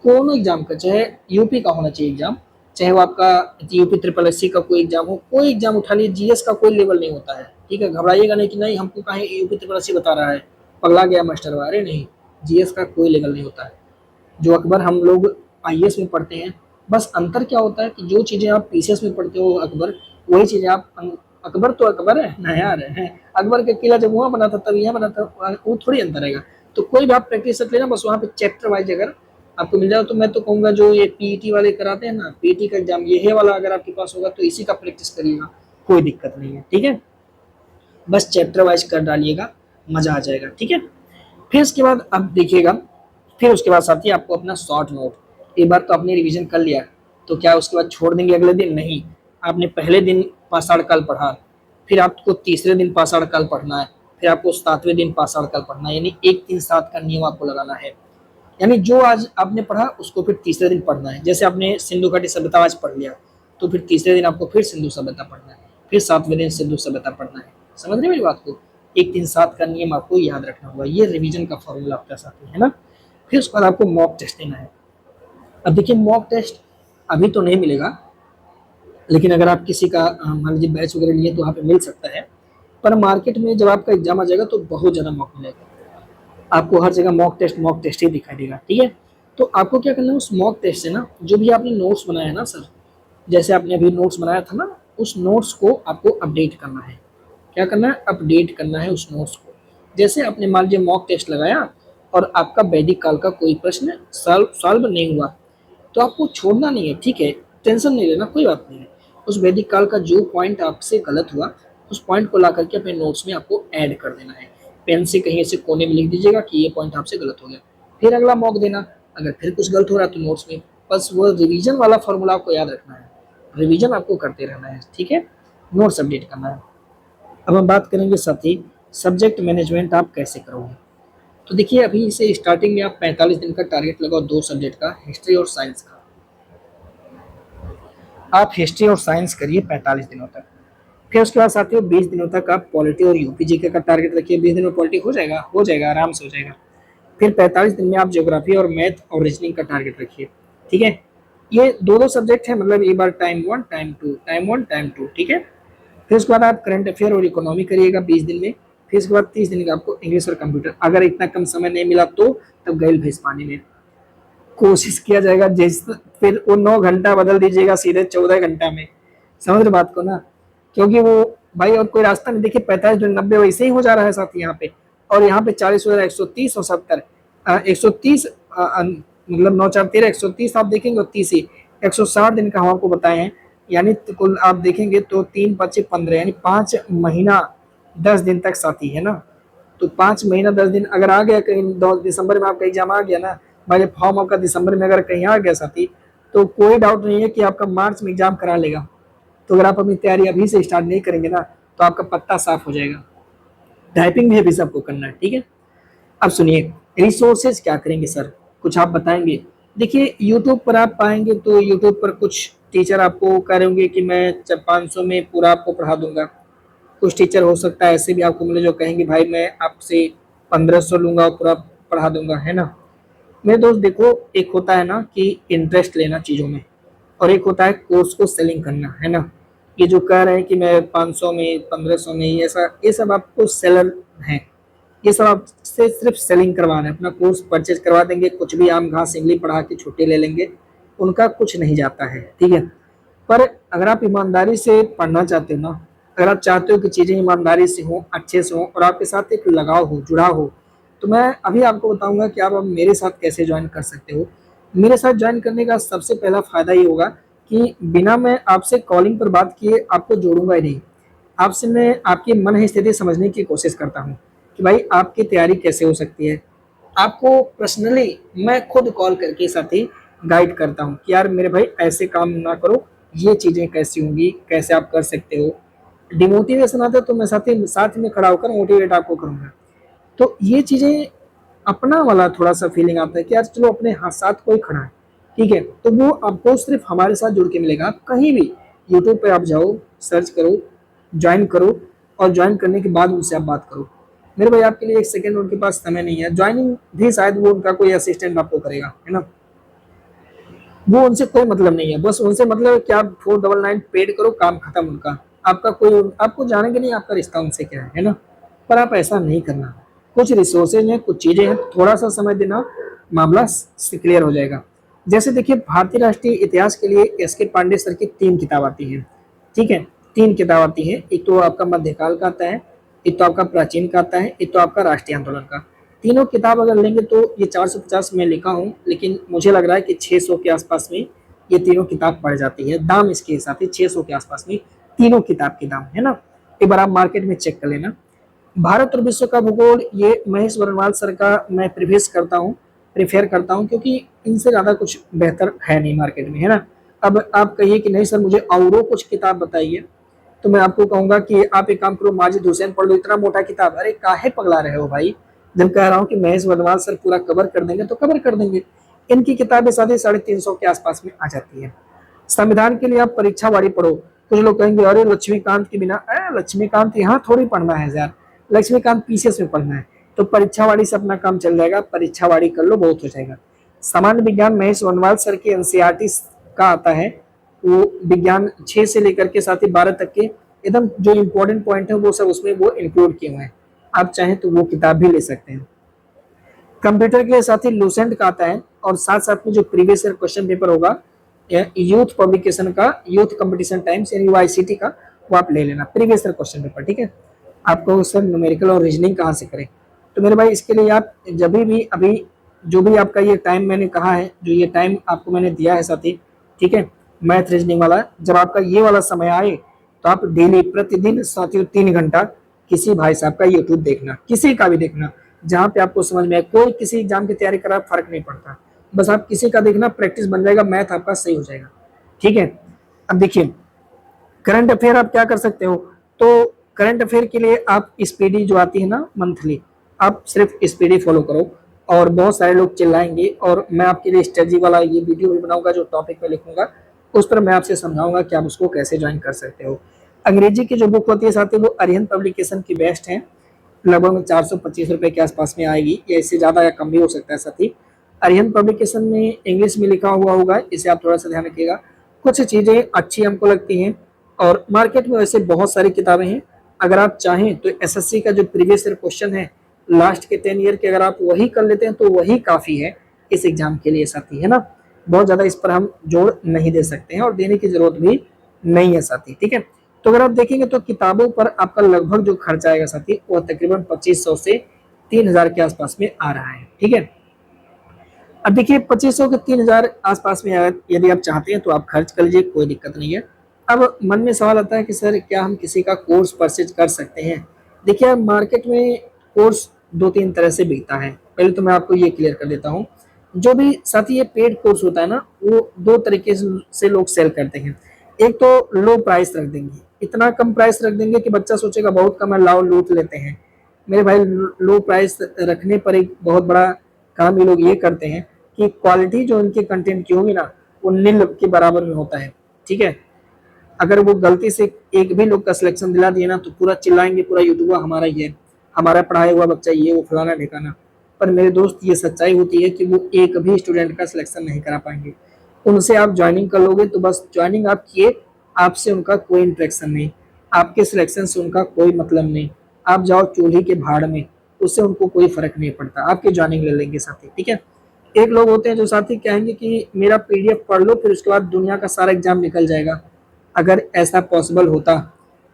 Speaker 1: कोनो एग्जाम का, चाहे यूपी का होना चाहिए एग्जाम, चाहे वो आपका यूपी ट्रिपल एससी का कोई एग्जाम हो, कोई एग्जाम उठा लीजिए। जीएस का कोई लेवल नहीं होता है, ठीक है। घबराइएगा नहीं कि नहीं हमको कहीं यूपी ट्रिपल एससी बता रहा है, पगला गया मास्टर, अरे नहीं, जीएस का कोई लेवल नहीं होता है। जो अकबर हम लोग आईएएस में पढ़ते हैं, बस अंतर क्या होता है कि जो चीज़ें आप पीसीएस में पढ़ते हो अकबर, वही चीज़ें आप अकबर तो अकबर है ना यार है। अकबर का किला जब वहाँ बना था तब यहाँ बना था, वो थोड़ी अंतर आएगा। तो कोई भी आप प्रैक्टिस कर लेना, बस वहाँ पे चैप्टर वाइज अगर आपको मिल जाए। तो मैं तो कहूँगा जो ये पीईटी वाले कराते हैं ना, पीईटी का एग्जाम ये है वाला, अगर आपके पास होगा तो इसी का प्रैक्टिस करिएगा, कोई दिक्कत नहीं है, ठीक है। बस चैप्टर वाइज कर डालिएगा, मजा आ जाएगा, ठीक है। फिर उसके बाद अब देखिएगा, फिर उसके बाद साथी आपको अपना शॉर्ट नोट, एक बार तो आपने रिवीजन कर लिया, तो क्या उसके बाद छोड़ देंगे अगले दिन? नहीं। आपने पहले दिन पाषाण काल पढ़ा, फिर आपको तीसरे दिन पाषाण काल पढ़ना है, फिर आपको 7वें दिन पाषाण काल पढ़ना है, यानी 1-3-7 का नियम आपको लगाना है। यानी जो आज आपने पढ़ा उसको फिर तीसरे दिन पढ़ना है। जैसे आपने सिंधु घाटी सभ्यता आज पढ़ लिया, तो फिर तीसरे दिन आपको फिर सिंधु सभ्यता पढ़ना है, फिर 7वें दिन सिंधु सभ्यता पढ़ना है। समझ रहे मेरी बात को? 1-3-7 का नियम आपको याद रखना होगा, ये रिवीजन का फॉर्मूला आपके साथ है ना। फिर उसके बाद आपको मॉक टेस्ट देना है। अब देखिए मॉक टेस्ट अभी तो नहीं मिलेगा, लेकिन अगर आप किसी का मान लीजिए बैच वगैरह लिए तो वहाँ पे मिल सकता है। पर मार्केट में जब आपका एग्जाम आ जाएगा तो बहुत ज़्यादा मॉक मिलेगा, आपको हर जगह मॉक टेस्ट ही दिखाई देगा, ठीक है। तो आपको क्या करना है, उस मॉक टेस्ट से ना जो भी आपने नोट्स बनाया है ना सर, जैसे आपने अभी नोट्स बनाया था ना, उस नोट्स को आपको अपडेट करना है। क्या करना है? अपडेट करना है उस नोट्स को। जैसे आपने मान लीजिए मॉक टेस्ट लगाया और आपका वैदिक काल का कोई प्रश्न सॉल्व नहीं हुआ, तो आपको छोड़ना नहीं है, ठीक है, टेंशन नहीं लेना, कोई बात नहीं है। उस वैदिक काल का जो पॉइंट आपसे गलत हुआ, उस पॉइंट को ला करके अपने नोट्स में आपको ऐड कर देना है। पेन से कहीं ऐसे कोने में लिख दीजिएगा कि ये पॉइंट आपसे गलत हो गया। फिर अगला मॉक देना, अगर फिर कुछ गलत हो रहा है तो नोट्स में, बस वो रिवीजन वाला फॉर्मूला आपको याद रखना है, रिवीजन आपको करते रहना है, ठीक है, नोट्स अपडेट करना है। अब हम बात करेंगे साथी सब्जेक्ट मैनेजमेंट आप कैसे करोगे। तो देखिए अभी से स्टार्टिंग में आप 45 दिन का टारगेट लगाओ, 2 सब्जेक्ट का, हिस्ट्री और साइंस का। आप हिस्ट्री और साइंस करिए 45 दिनों तक। फिर उसके बाद साथियों 20 दिनों तक आप पॉलिटी और यूपीजीके का टारगेट रखिए। 20 दिन में पॉलिटी हो जाएगा आराम से हो जाएगा। फिर 45 दिन में आप ज्योग्राफी और मैथ और रीजनिंग का टारगेट रखिए। ठीक है, ये दो दो सब्जेक्ट है, मतलब एक बार time one time two, time one time two. ठीक है, फिर उसके बाद आप करंट अफेयर और इकोनॉमी करिएगा 20 दिन में। फिर उसके बाद 30 दिन का आपको इंग्लिश और कंप्यूटर। अगर इतना कम समय नहीं मिला तो तब गैल भेज पानी में कोशिश किया जाएगा। जैसे फिर वो 9 घंटा बदल दीजिएगा सीधे 14 घंटा में। समझ रहे बात को ना, क्योंकि वो भाई और कोई रास्ता नहीं। देखिए 45 90 वैसे ही हो जा रहा है साथ यहाँ पे, और यहाँ पे 40 हो जा रहा है, 130 और 70, 130 मतलब 9 4 13 130 आप देखेंगे, और 30 ही 160 दिन का हम आपको बताए हैं। यानी कुल आप देखेंगे तो 3 5 15, यानी 5 महीना 10 दिन तक साथी है ना। तो 5 महीना 10 दिन अगर आ गया कहीं, 2 दिसंबर में आपका एग्जाम आ गया ना भाई, जब फॉर्म आपका दिसंबर में अगर कहीं आ गया साथी, तो कोई डाउट नहीं है कि आपका मार्च में एग्जाम करा लेगा। तो अगर आप अपनी तैयारी अभी से स्टार्ट नहीं करेंगे ना, तो आपका पत्ता साफ हो जाएगा। टाइपिंग भी अभी सबको करना है। ठीक है, अब सुनिए रिसोर्सेज क्या करेंगे सर, कुछ आप बताएंगे। देखिए यूट्यूब पर आप पाएंगे तो यूट्यूब पर कुछ टीचर आपको कह रहे होंगे कि मैं 500 में पूरा आपको पढ़ा दूंगा। कुछ टीचर हो सकता है ऐसे भी आपको मिले जो कहेंगे भाई मैं आपसे 1500 लूंगा और पूरा पढ़ा दूंगा, है ना। मेरे दोस्त देखो, एक होता है ना कि इंटरेस्ट लेना चीज़ों में, और एक होता है कोर्स को सेलिंग करना, है ना। ये जो कह रहे हैं कि मैं 500 में 1500 में, ये सब आपको सेलर हैं। ये सब आपसे सिर्फ सेलिंग करवा रहे हैं, अपना कोर्स परचेज करवा देंगे, कुछ भी आम घास इंगली पढ़ा के छुट्टी ले लेंगे, उनका कुछ नहीं जाता है। ठीक है, पर अगर आप ईमानदारी से पढ़ना चाहते हो ना, अगर आप चाहते हो कि चीज़ें ईमानदारी से हों, अच्छे से हों, और आपके साथ एक लगाव हो, जुड़ाव हो, तो मैं अभी आपको बताऊंगा कि आप अब मेरे साथ कैसे ज्वाइन कर सकते हो। मेरे साथ ज्वाइन करने का सबसे पहला फायदा ये होगा कि बिना मैं आपसे कॉलिंग पर बात किए आपको जोड़ूंगा ही नहीं। आपसे मैं आपकी मन स्थिति समझने की कोशिश करता हूँ कि भाई आपकी तैयारी कैसे हो सकती है। आपको पर्सनली मैं खुद कॉल करके साथ ही गाइड करता हूँ कि यार मेरे भाई ऐसे काम ना करो, ये चीज़ें कैसी होंगी, कैसे आप कर सकते हो। डिमोटिवेशन आता है तो मैं साथ में खड़ा होकर मोटिवेट आपको करूँगा। तो ये चीज़ें अपना वाला थोड़ा सा फीलिंग आता है कि यार चलो अपने हाथ साथ कोई खड़ा है। ठीक है, तो वो आपको सिर्फ हमारे साथ जुड़ के मिलेगा। आप कहीं भी यूट्यूब पे आप जाओ, सर्च करो, ज्वाइन करो, और ज्वाइन करने के बाद उनसे आप बात करो। मेरे भाई आपके लिए एक सेकंड उनके पास समय नहीं है। ज्वाइनिंग भी शायद वो उनका कोई असिस्टेंट आपको करेगा, है ना। वो उनसे कोई मतलब नहीं है, बस उनसे मतलब है कि आप 499 पेड करो, काम खत्म उनका। आपका कोई आपको जानेंगे नहीं आपका रिश्ता उनसे क्या है ना। पर आप ऐसा नहीं करना। कुछ रिसोर्सेज हैं, कुछ चीज़ें हैं, थोड़ा सा समय देना, मामला से क्लियर हो जाएगा। जैसे देखिए भारतीय राष्ट्रीय इतिहास के लिए एस के पांडे सर की 3 किताब आती हैं। ठीक है, 3 किताब आती हैं। एक तो आपका मध्यकाल का आता है, एक तो आपका प्राचीन का आता है, एक तो आपका राष्ट्रीय आंदोलन का। तीनों किताब अगर लेंगे तो ये 450 में लिखा हूँ, लेकिन मुझे लग रहा है कि 600 के आसपास में ये तीनों किताब पड़ जाती है। दाम इसके हिसाब से 600 के आसपास में तीनों किताब के दाम, है ना। एक बार आप मार्केट में चेक कर लेना। भारत और विश्व का भूगोल ये महेश वर्णवाल सर का मैं प्रेफर करता हूँ, क्योंकि इनसे ज़्यादा कुछ बेहतर है नहीं मार्केट में, है ना। अब आप कहिए कि नहीं सर मुझे औरों कुछ किताब बताइए, तो मैं आपको कहूंगा कि आप एक काम करो, माजिद हुसैन पढ़ लो। इतना मोटा किताब, अरे काहे पगला रहे हो भाई। जब कह रहा हूँ कि महेश वर्णवाल सर पूरा कवर कर देंगे तो कवर कर देंगे। इनकी किताबें साढ़े 350 के आसपास में आ जाती है। संविधान के लिए आप परीक्षावाड़ी पढ़ो। कुछ लोग कहेंगे अरे लक्ष्मीकांत के बिना, अरे लक्ष्मीकांत यहाँ थोड़ी पढ़ना है यार, लक्ष्मीकांत पीसीएस में पढ़ना है। तो परीक्षावाड़ी से अपना काम चल जाएगा, परीक्षावाड़ी कर लो, बहुत हो जाएगा। सामान्य विज्ञान महेश वर्णवाल सर के एनसीईआरटी का आता है। वो विज्ञान 6 से लेकर के साथ ही 12 तक के एकदम जो इम्पोर्टेंट पॉइंट है वो सब उसमें वो इंक्लूड किए हुए हैं। आप चाहें तो वो किताब भी ले सकते हैं। कंप्यूटर के साथ ही लूसेंट का आता है, और साथ साथ में जो प्रीवियस ईयर क्वेश्चन पेपर होगा यूथ पब्लिकेशन का, यूथ कंपटीशन टाइम्स यानी यूआईसीटी का, वो आप ले लेना प्रीवियस ईयर क्वेश्चन पेपर। ठीक है, आपको सर न्यूमेरिकल और रीजनिंग कहाँ से करें, तो मेरे भाई इसके लिए आप जब भी अभी जो भी आपका ये टाइम मैंने कहा है, जो ये टाइम आपको मैंने दिया है साथी, ठीक है, मैथ रीजनिंग वाला, जब आपका ये वाला समय आए तो आप डेली प्रतिदिन साथियों 3 घंटा किसी भाई साहब का यूट्यूब देखना, किसी का भी देखना, जहाँ पे आपको समझ में आए। कोई किसी एग्जाम की तैयारी करा फर्क नहीं पड़ता, बस आप किसी का देखना, प्रैक्टिस बन जाएगा, मैथ आपका सही हो जाएगा। ठीक है, अब देखिए करंट अफेयर आप क्या कर सकते हो। तो करंट अफेयर के लिए आप स्पीडी जो आती है ना मंथली, आप सिर्फ स्पीडी फॉलो करो। और बहुत सारे लोग चिल्लाएंगे, और मैं आपके लिए स्ट्रेटजी वाला ये वीडियो भी बनाऊंगा जो टॉपिक पे लिखूंगा, उस पर मैं आपसे समझाऊंगा कि आप उसको कैसे ज्वाइन कर सकते हो। अंग्रेजी की जो बुक होती है साथी वो अरिहंत पब्लिकेशन की बेस्ट है, लगभग 425 रुपये के आसपास में आएगी, या इससे ज़्यादा या कम भी हो सकता है साथी। अरिहंत पब्लिकेशन में इंग्लिश में लिखा हुआ होगा, इसे आप थोड़ा सा ध्यान रखिएगा। कुछ चीज़ें अच्छी हमको लगती हैं, और मार्केट में वैसे बहुत सारी किताबें हैं। अगर आप चाहें तो एसएससी का जो प्रीवियस ईयर क्वेश्चन है लास्ट के 10 ईयर के, अगर आप वही कर लेते हैं तो वही काफ़ी है इस एग्जाम के लिए साथी, है ना। बहुत ज़्यादा इस पर हम जोर नहीं दे सकते हैं और देने की जरूरत भी नहीं है साथी, ठीक है। तो अगर आप देखेंगे तो किताबों पर आपका लगभग जो खर्चा आएगा साथी वह तकरीबन 2500 से 3000 के आसपास में आ रहा है, ठीक है। अब देखिए 2500 के 3000 आसपास में यदि आप चाहते हैं तो आप खर्च कर लीजिए, कोई दिक्कत नहीं है। अब मन में सवाल आता है कि सर क्या हम किसी का कोर्स परचेज कर सकते हैं। देखिए मार्केट में कोर्स दो तीन तरह से बिकता है, पहले तो मैं आपको ये क्लियर कर देता हूँ। जो भी साथी ये पेड कोर्स होता है ना, वो दो तरीके से लोग सेल करते हैं। एक तो लो प्राइस रख देंगे, इतना कम प्राइस रख देंगे कि बच्चा सोचेगा बहुत कम है, लाओ लूट लेते हैं। मेरे भाई लो प्राइस रखने पर एक बहुत बड़ा काम ये लोग ये करते हैं कि क्वालिटी जो इनके कंटेंट की होगी ना वो नील के बराबर में होता है, ठीक है। अगर वो गलती से एक भी लोग का सिलेक्शन दिला दिए ना तो पूरा चिल्लाएंगे, पूरा यूट्यूब हमारा ही है, हमारा पढ़ाया हुआ बच्चा ये वो फलाना ढिकाना। पर मेरे दोस्त ये सच्चाई होती है कि वो एक भी स्टूडेंट का सिलेक्शन नहीं करा पाएंगे। उनसे आप ज्वाइनिंग कर लोगे तो बस ज्वाइनिंग आप किए, आपसे उनका कोई इंटरेक्शन नहीं, आपके सिलेक्शन से उनका कोई मतलब नहीं। आप जाओ चूल्हे के भाड़ में, उससे उनको कोई फर्क नहीं पड़ता, आपकी ज्वाइनिंग ले लेंगे साथी, ठीक है। एक लोग होते हैं जो साथी कहेंगे कि मेरा पीडीएफ पढ़ लो फिर उसके बाद दुनिया का सारा एग्जाम निकल जाएगा। अगर ऐसा पॉसिबल होता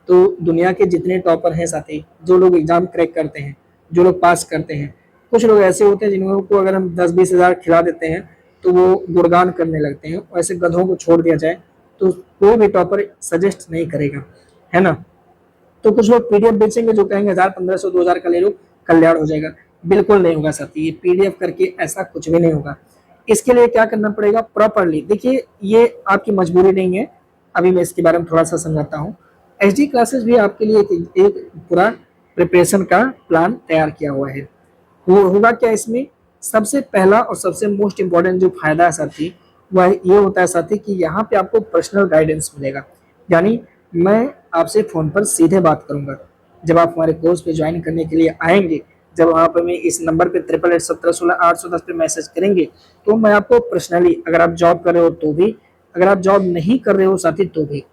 Speaker 1: तो दुनिया के जितने टॉपर हैं साथी, जो लोग एग्जाम क्रैक करते हैं, जो लोग पास करते हैं, कुछ लोग ऐसे होते हैं जिनको अगर हम 10-20 हज़ार खिला देते हैं तो वो गुणगान करने लगते हैं। ऐसे गधों को छोड़ दिया जाए तो कोई भी टॉपर सजेस्ट नहीं करेगा, है ना। तो कुछ लोग पीडीएफ बेचेंगे जो कहेंगे 1000, 1500, 2000 का ले लो, कल्याण हो जाएगा। बिल्कुल नहीं होगा साथी, ये पीडीएफ करके ऐसा कुछ भी नहीं होगा। इसके लिए क्या करना पड़ेगा प्रॉपरली, देखिए ये आपकी मजबूरी नहीं है, अभी मैं इसके बारे में थोड़ा सा समझाता हूँ। एचडी क्लासेस भी आपके लिए एक पूरा प्रिपरेशन का प्लान तैयार किया हुआ है। होगा क्या इसमें, सबसे पहला और सबसे मोस्ट इम्पोर्टेंट जो फायदा है साथी वह ये होता है साथी कि यहाँ पे आपको पर्सनल गाइडेंस मिलेगा। यानी मैं आपसे फ़ोन पर सीधे बात करूंगा। जब आप हमारे कोर्स पे ज्वाइन करने के लिए आएंगे, जब वहाँ पर मैं इस नंबर पे 8881716810 पे मैसेज करेंगे तो मैं आपको पर्सनली, अगर आप जॉब कर रहे हो तो भी, अगर आप जॉब नहीं कर रहे हो साथी तो भी,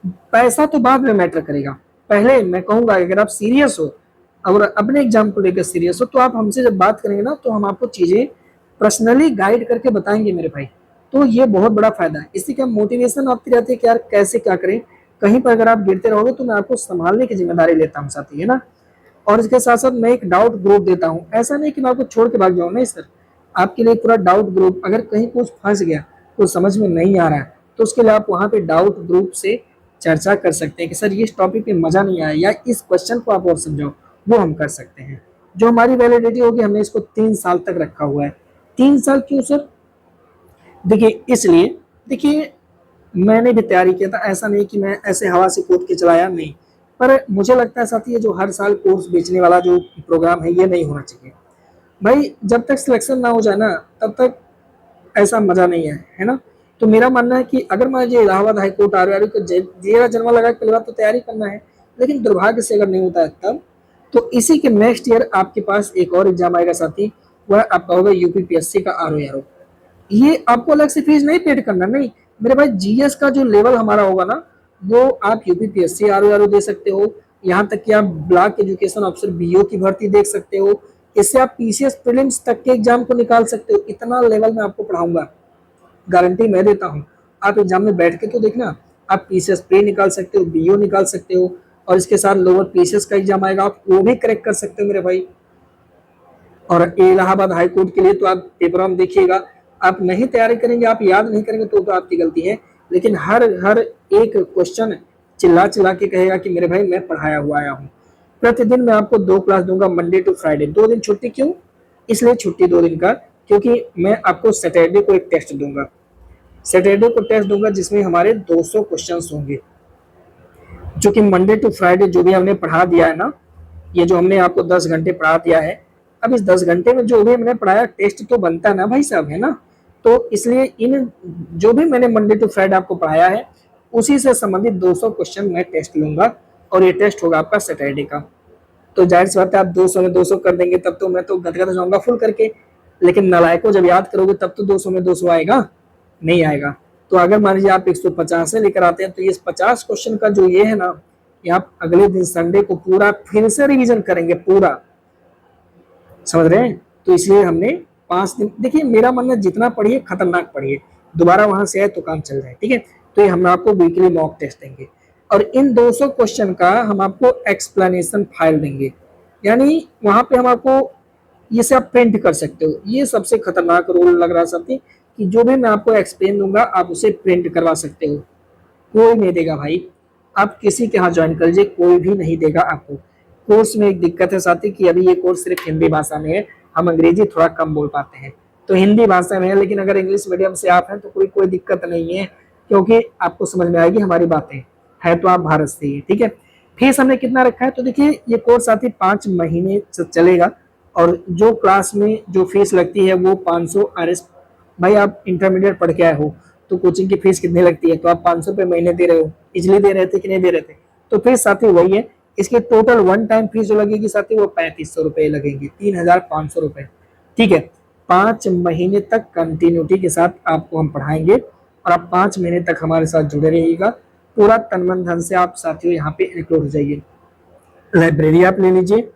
Speaker 1: पैसा तो बाद में मैटर करेगा। पहले मैं कहूँगा अगर आप सीरियस हो और अपने एग्जाम को लेकर सीरियस हो तो आप हमसे जब बात करेंगे ना तो हम आपको चीज़ें पर्सनली गाइड करके बताएंगे मेरे भाई। तो ये बहुत बड़ा फायदा है, इससे क्या मोटिवेशन आती रहती है कि यार कैसे क्या करें। कहीं पर अगर आप गिरते रहोगे तो मैं आपको संभालने की जिम्मेदारी लेता हूँ साथी, है ना। और इसके साथ साथ मैं एक डाउट ग्रुप देता हूँ, ऐसा नहीं कि मैं आपको छोड़ के भाग जाऊँ, नहीं सर। आपके लिए पूरा डाउट ग्रुप, अगर कहीं कुछ फंस गया, कुछ समझ में नहीं आ रहा है तो उसके लिए आप वहाँ पे डाउट ग्रुप से चर्चा कर सकते हैं कि सर ये टॉपिक में मजा नहीं आया या इस क्वेश्चन को आप और समझाओ, वो हम कर सकते हैं। जो हमारी वैलिडिटी होगी, हमने इसको 3 साल तक रखा हुआ है। 3 साल क्यों सर, देखिए इसलिए, देखिए मैंने भी तैयारी किया था, ऐसा नहीं कि मैं ऐसे हवा से कूद के चलाया, नहीं। पर मुझे लगता है साथी ये जो हर साल कोर्स बेचने वाला जो प्रोग्राम है ये नहीं होना चाहिए भाई। जब तक सिलेक्शन ना हो जाए ना तब तक ऐसा मजा नहीं है ना। तो मेरा मानना है कि अगर मुझे इलाहाबाद हाईकोर्ट आर को जेरा जन्मा लगा के पहली बार तो तैयारी करना है, लेकिन दुर्भाग्य से अगर नहीं होता है तब तो इसी के नेक्स्ट ईयर आपके पास एक और एग्जाम आएगा साथी, वह आपका होगा यूपीपीएससी का आरओ। ये आपको अलग से फीस नहीं पेड करना, नहीं मेरे भाई। जीएस का जो लेवल हमारा होगा ना वो आप यूपीपीएससी आरओ दे सकते हो, यहाँ तक कि आप ब्लॉक एजुकेशन ऑफिसर बीओ की भर्ती देख सकते हो। इससे आप पीसीएस प्रीलिम्स तक के एग्जाम को निकाल सकते हो। इतना लेवल में आपको पढ़ाऊंगा, गारंटी मैं देता हूँ। आप एग्जाम में बैठ के तो देखना, आप पीसीएस प्री निकाल सकते हो, बीओ निकाल सकते हो, और इसके साथ लोअर पीसीएस का एग्जाम आएगा, आप वो भी क्रैक कर सकते हो मेरे भाई। और इलाहाबाद हाई कोर्ट के लिए तो आप पेपर हम देखिएगा, आप नहीं तैयारी करेंगे, आप याद नहीं करेंगे तो आपकी गलती है, लेकिन हर हर एक क्वेश्चन चिल्ला चिल्ला के कहेगा कि मेरे भाई मैं पढ़ाया हुआ आया हूँ। प्रतिदिन मैं आपको 2 क्लास दूंगा, मंडे टू फ्राइडे। 2 दिन छुट्टी क्यों, इसलिए छुट्टी 2 दिन का क्योंकि मैं आपको सैटरडे को एक टेस्ट दूंगा। सैटरडे को टेस्ट दूंगा जिसमें हमारे 200 क्वेश्चन होंगे, जो कि मंडे टू फ्राइडे जो भी हमने पढ़ा दिया है ना, ये जो हमने आपको 10 घंटे पढ़ा दिया है, अब इस 10 घंटे में जो भी हमने पढ़ाया टेस्ट तो बनता है ना भाई साहब, है ना। तो इसलिए इन जो भी मैंने मंडे टू फ्राइडे आपको पढ़ाया है उसी से संबंधित 200 क्वेश्चन मैं टेस्ट लूंगा और ये टेस्ट होगा आपका सैटरडे का। तो जाहिर सी बात है आप 200 में 200 कर देंगे तब तो मैं तो गदगद हो जाऊंगा फुल करके, लेकिन नालायकों जब याद करोगे तब तो 200 में 200 आएगा, नहीं आएगा। तो अगर मान लीजिए आप 150 से लेकर आते हैं तो ये 50 क्वेश्चन का जो ये है ना, ये आप अगले दिन संडे को पूरा फिर से रिवीजन करेंगे पूरा, समझ रहे हैं। तो इसलिए हमने 5 दिन, देखिए मेरा मानना जितना पढ़िए खतरनाक पढ़िए, दोबारा वहां से आए तो काम चल जाए, ठीक है। तो ये हम आपको वीकली मॉक टेस्ट देंगे और इन 200 क्वेश्चन का हम आपको एक्सप्लेनेशन फाइल देंगे, यानी वहां पे हम आपको ये से आप प्रिंट कर सकते हो। ये सबसे खतरनाक रोल लग रहा है साथी, कि जो भी मैं आपको एक्सप्लेन दूंगा आप उसे प्रिंट करवा सकते हो, कोई नहीं देगा भाई। आप किसी के यहाँ ज्वाइन कर लीजिए, कोई भी नहीं देगा आपको। कोर्स में एक दिक्कत है साथी कि अभी ये कोर्स सिर्फ हिंदी भाषा में है, हम अंग्रेजी थोड़ा कम बोल पाते हैं, तो हिंदी भाषा में है। लेकिन अगर इंग्लिश मीडियम से आप हैं तो कोई दिक्कत नहीं है, क्योंकि आपको समझ में आएगी हमारी बातें, है तो आप भारत से ही, ठीक है। फीस हमने कितना रखा है, तो देखिए ये कोर्स साथी 5 महीने चलेगा और जो क्लास में जो फीस लगती है वो 500 RS। भाई आप इंटरमीडिएट पढ़ के आए हो तो कोचिंग की फीस कितनी लगती है, तो आप 500 रुपये महीने दे रहे हो, इजली दे रहे थे कि नहीं दे रहे थे, तो फीस साथी वही है। इसके टोटल वन टाइम फीस जो लगेगी साथी वो 3500 रुपये लगेंगे, 3500 रुपये, ठीक है। 5 महीने तक कंटिन्यूटी के साथ आपको हम पढ़ाएंगे और आप 5 महीने तक हमारे साथ जुड़े रहिएगा, पूरा तन मन धन से आप साथियों यहाँ पे इंक्लूड हो जाइए। लाइब्रेरी आप ले लीजिए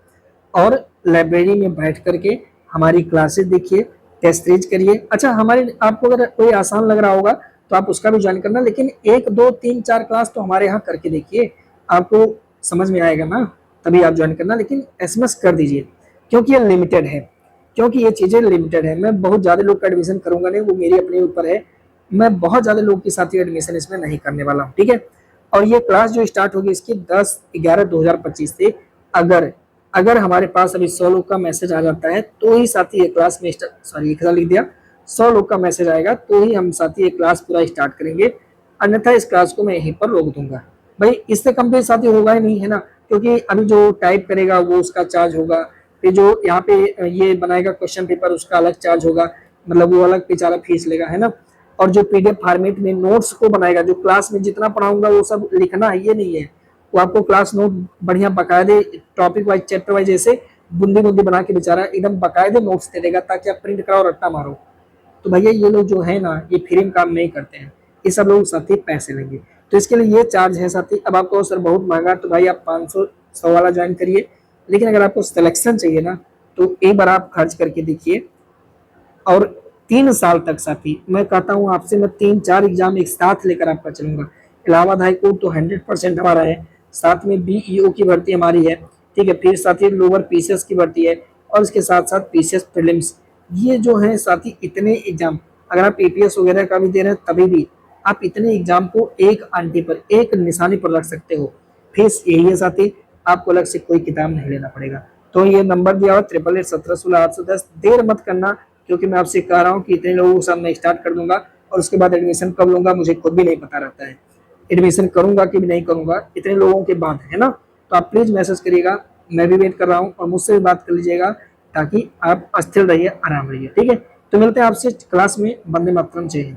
Speaker 1: और लाइब्रेरी में बैठ करके हमारी क्लासेस देखिए, टेस्ट सीरीज करिए। अच्छा हमारे आपको अगर कोई आसान लग रहा होगा तो आप उसका भी ज्वाइन करना, लेकिन 1 2 3 4 क्लास तो हमारे यहाँ करके देखिए, आपको समझ में आएगा ना, तभी आप ज्वाइन करना। लेकिन SMS कर दीजिए, क्योंकि ये लिमिटेड है, क्योंकि ये चीज़ें लिमिटेड है। मैं बहुत ज़्यादा लोग का एडमिशन करूंगा नहीं, वो मेरी अपने ऊपर है, मैं बहुत ज़्यादा लोग के साथ एडमिशन इसमें नहीं करने वाला हूँ, ठीक है। और ये क्लास जो स्टार्ट होगी इसकी 10/11/2025 से, अगर अगर हमारे पास अभी 100 लोग का मैसेज आ जाता है तो ही साथी ये क्लास में सॉरी 1000 लिख दिया, 100 लोग का मैसेज आएगा तो ही हम साथी ये क्लास पूरा स्टार्ट करेंगे, अन्यथा इस क्लास को मैं यहीं पर रोक दूंगा। भाई इससे कम पे साथी होगा ही नहीं, है ना, क्योंकि अभी जो टाइप करेगा वो उसका चार्ज होगा, फिर जो यहाँ पे ये बनाएगा क्वेश्चन पेपर उसका अलग चार्ज होगा, मतलब वो अलग बेचारा फीस लेगा, है ना। और जो PDF फॉर्मेट में नोट्स को बनाएगा, जो क्लास में जितना पढ़ाऊंगा वो सब लिखना है ये नहीं है, वो आपको क्लास नोट बढ़िया बकायदे टॉपिक वाइज चैप्टर वाइज जैसे बूंदी बूंदी बना के बेचारा एकदम बकायदे नोट्स दे देगा, ताकि आप प्रिंट कराओ रट्टा मारो। तो भैया ये लोग जो है ना ये फ्री में काम नहीं करते हैं, ये सब लोग साथी पैसे लेंगे, तो इसके लिए ये चार्ज है साथी। अब आपको सर बहुत महंगा, तो भाई आप 500 वाला ज्वाइन करिए, लेकिन अगर आपको सिलेक्शन चाहिए ना तो एक बार आप खर्च करके देखिए। और 3 साल तक साथी मैं कहता हूँ आपसे, मैं 3 4 एग्जाम एक साथ लेकर आपका चलूंगा। इलाहाबाद हाई कोर्ट तो 100% हमारा है, साथ में BEO की भर्ती हमारी है, ठीक है, फिर साथी लोअर PCS की भर्ती है और इसके साथ साथ PCS प्रीलिम्स, ये जो है साथी इतने एग्जाम, अगर आप APS वगैरह का भी दे रहे हैं तभी भी आप इतने एग्जाम को एक आंटी पर एक निशानी पर रख सकते हो। फीस यही है साथी, आपको अलग से कोई किताब नहीं लेना पड़ेगा। तो ये नंबर दिया हुआ 8881717810, देर मत करना, क्योंकि मैं आपसे कह रहा हूँ कि इतने लोगों के साथ मैं स्टार्ट कर दूंगा और उसके बाद एडमिशन कब लूंगा मुझे खुद भी नहीं पता रहता है, एडमिशन करूंगा कि नहीं करूंगा इतने लोगों के बाद, है ना। तो आप प्लीज मैसेज करिएगा, मैं भी वेट कर रहा हूँ, और मुझसे भी बात कर लीजिएगा ताकि आप अस्थिर रहिए, आराम रहिए, ठीक है। तो मिलते हैं आपसे क्लास में। वंदे मातरम, जय हिंद।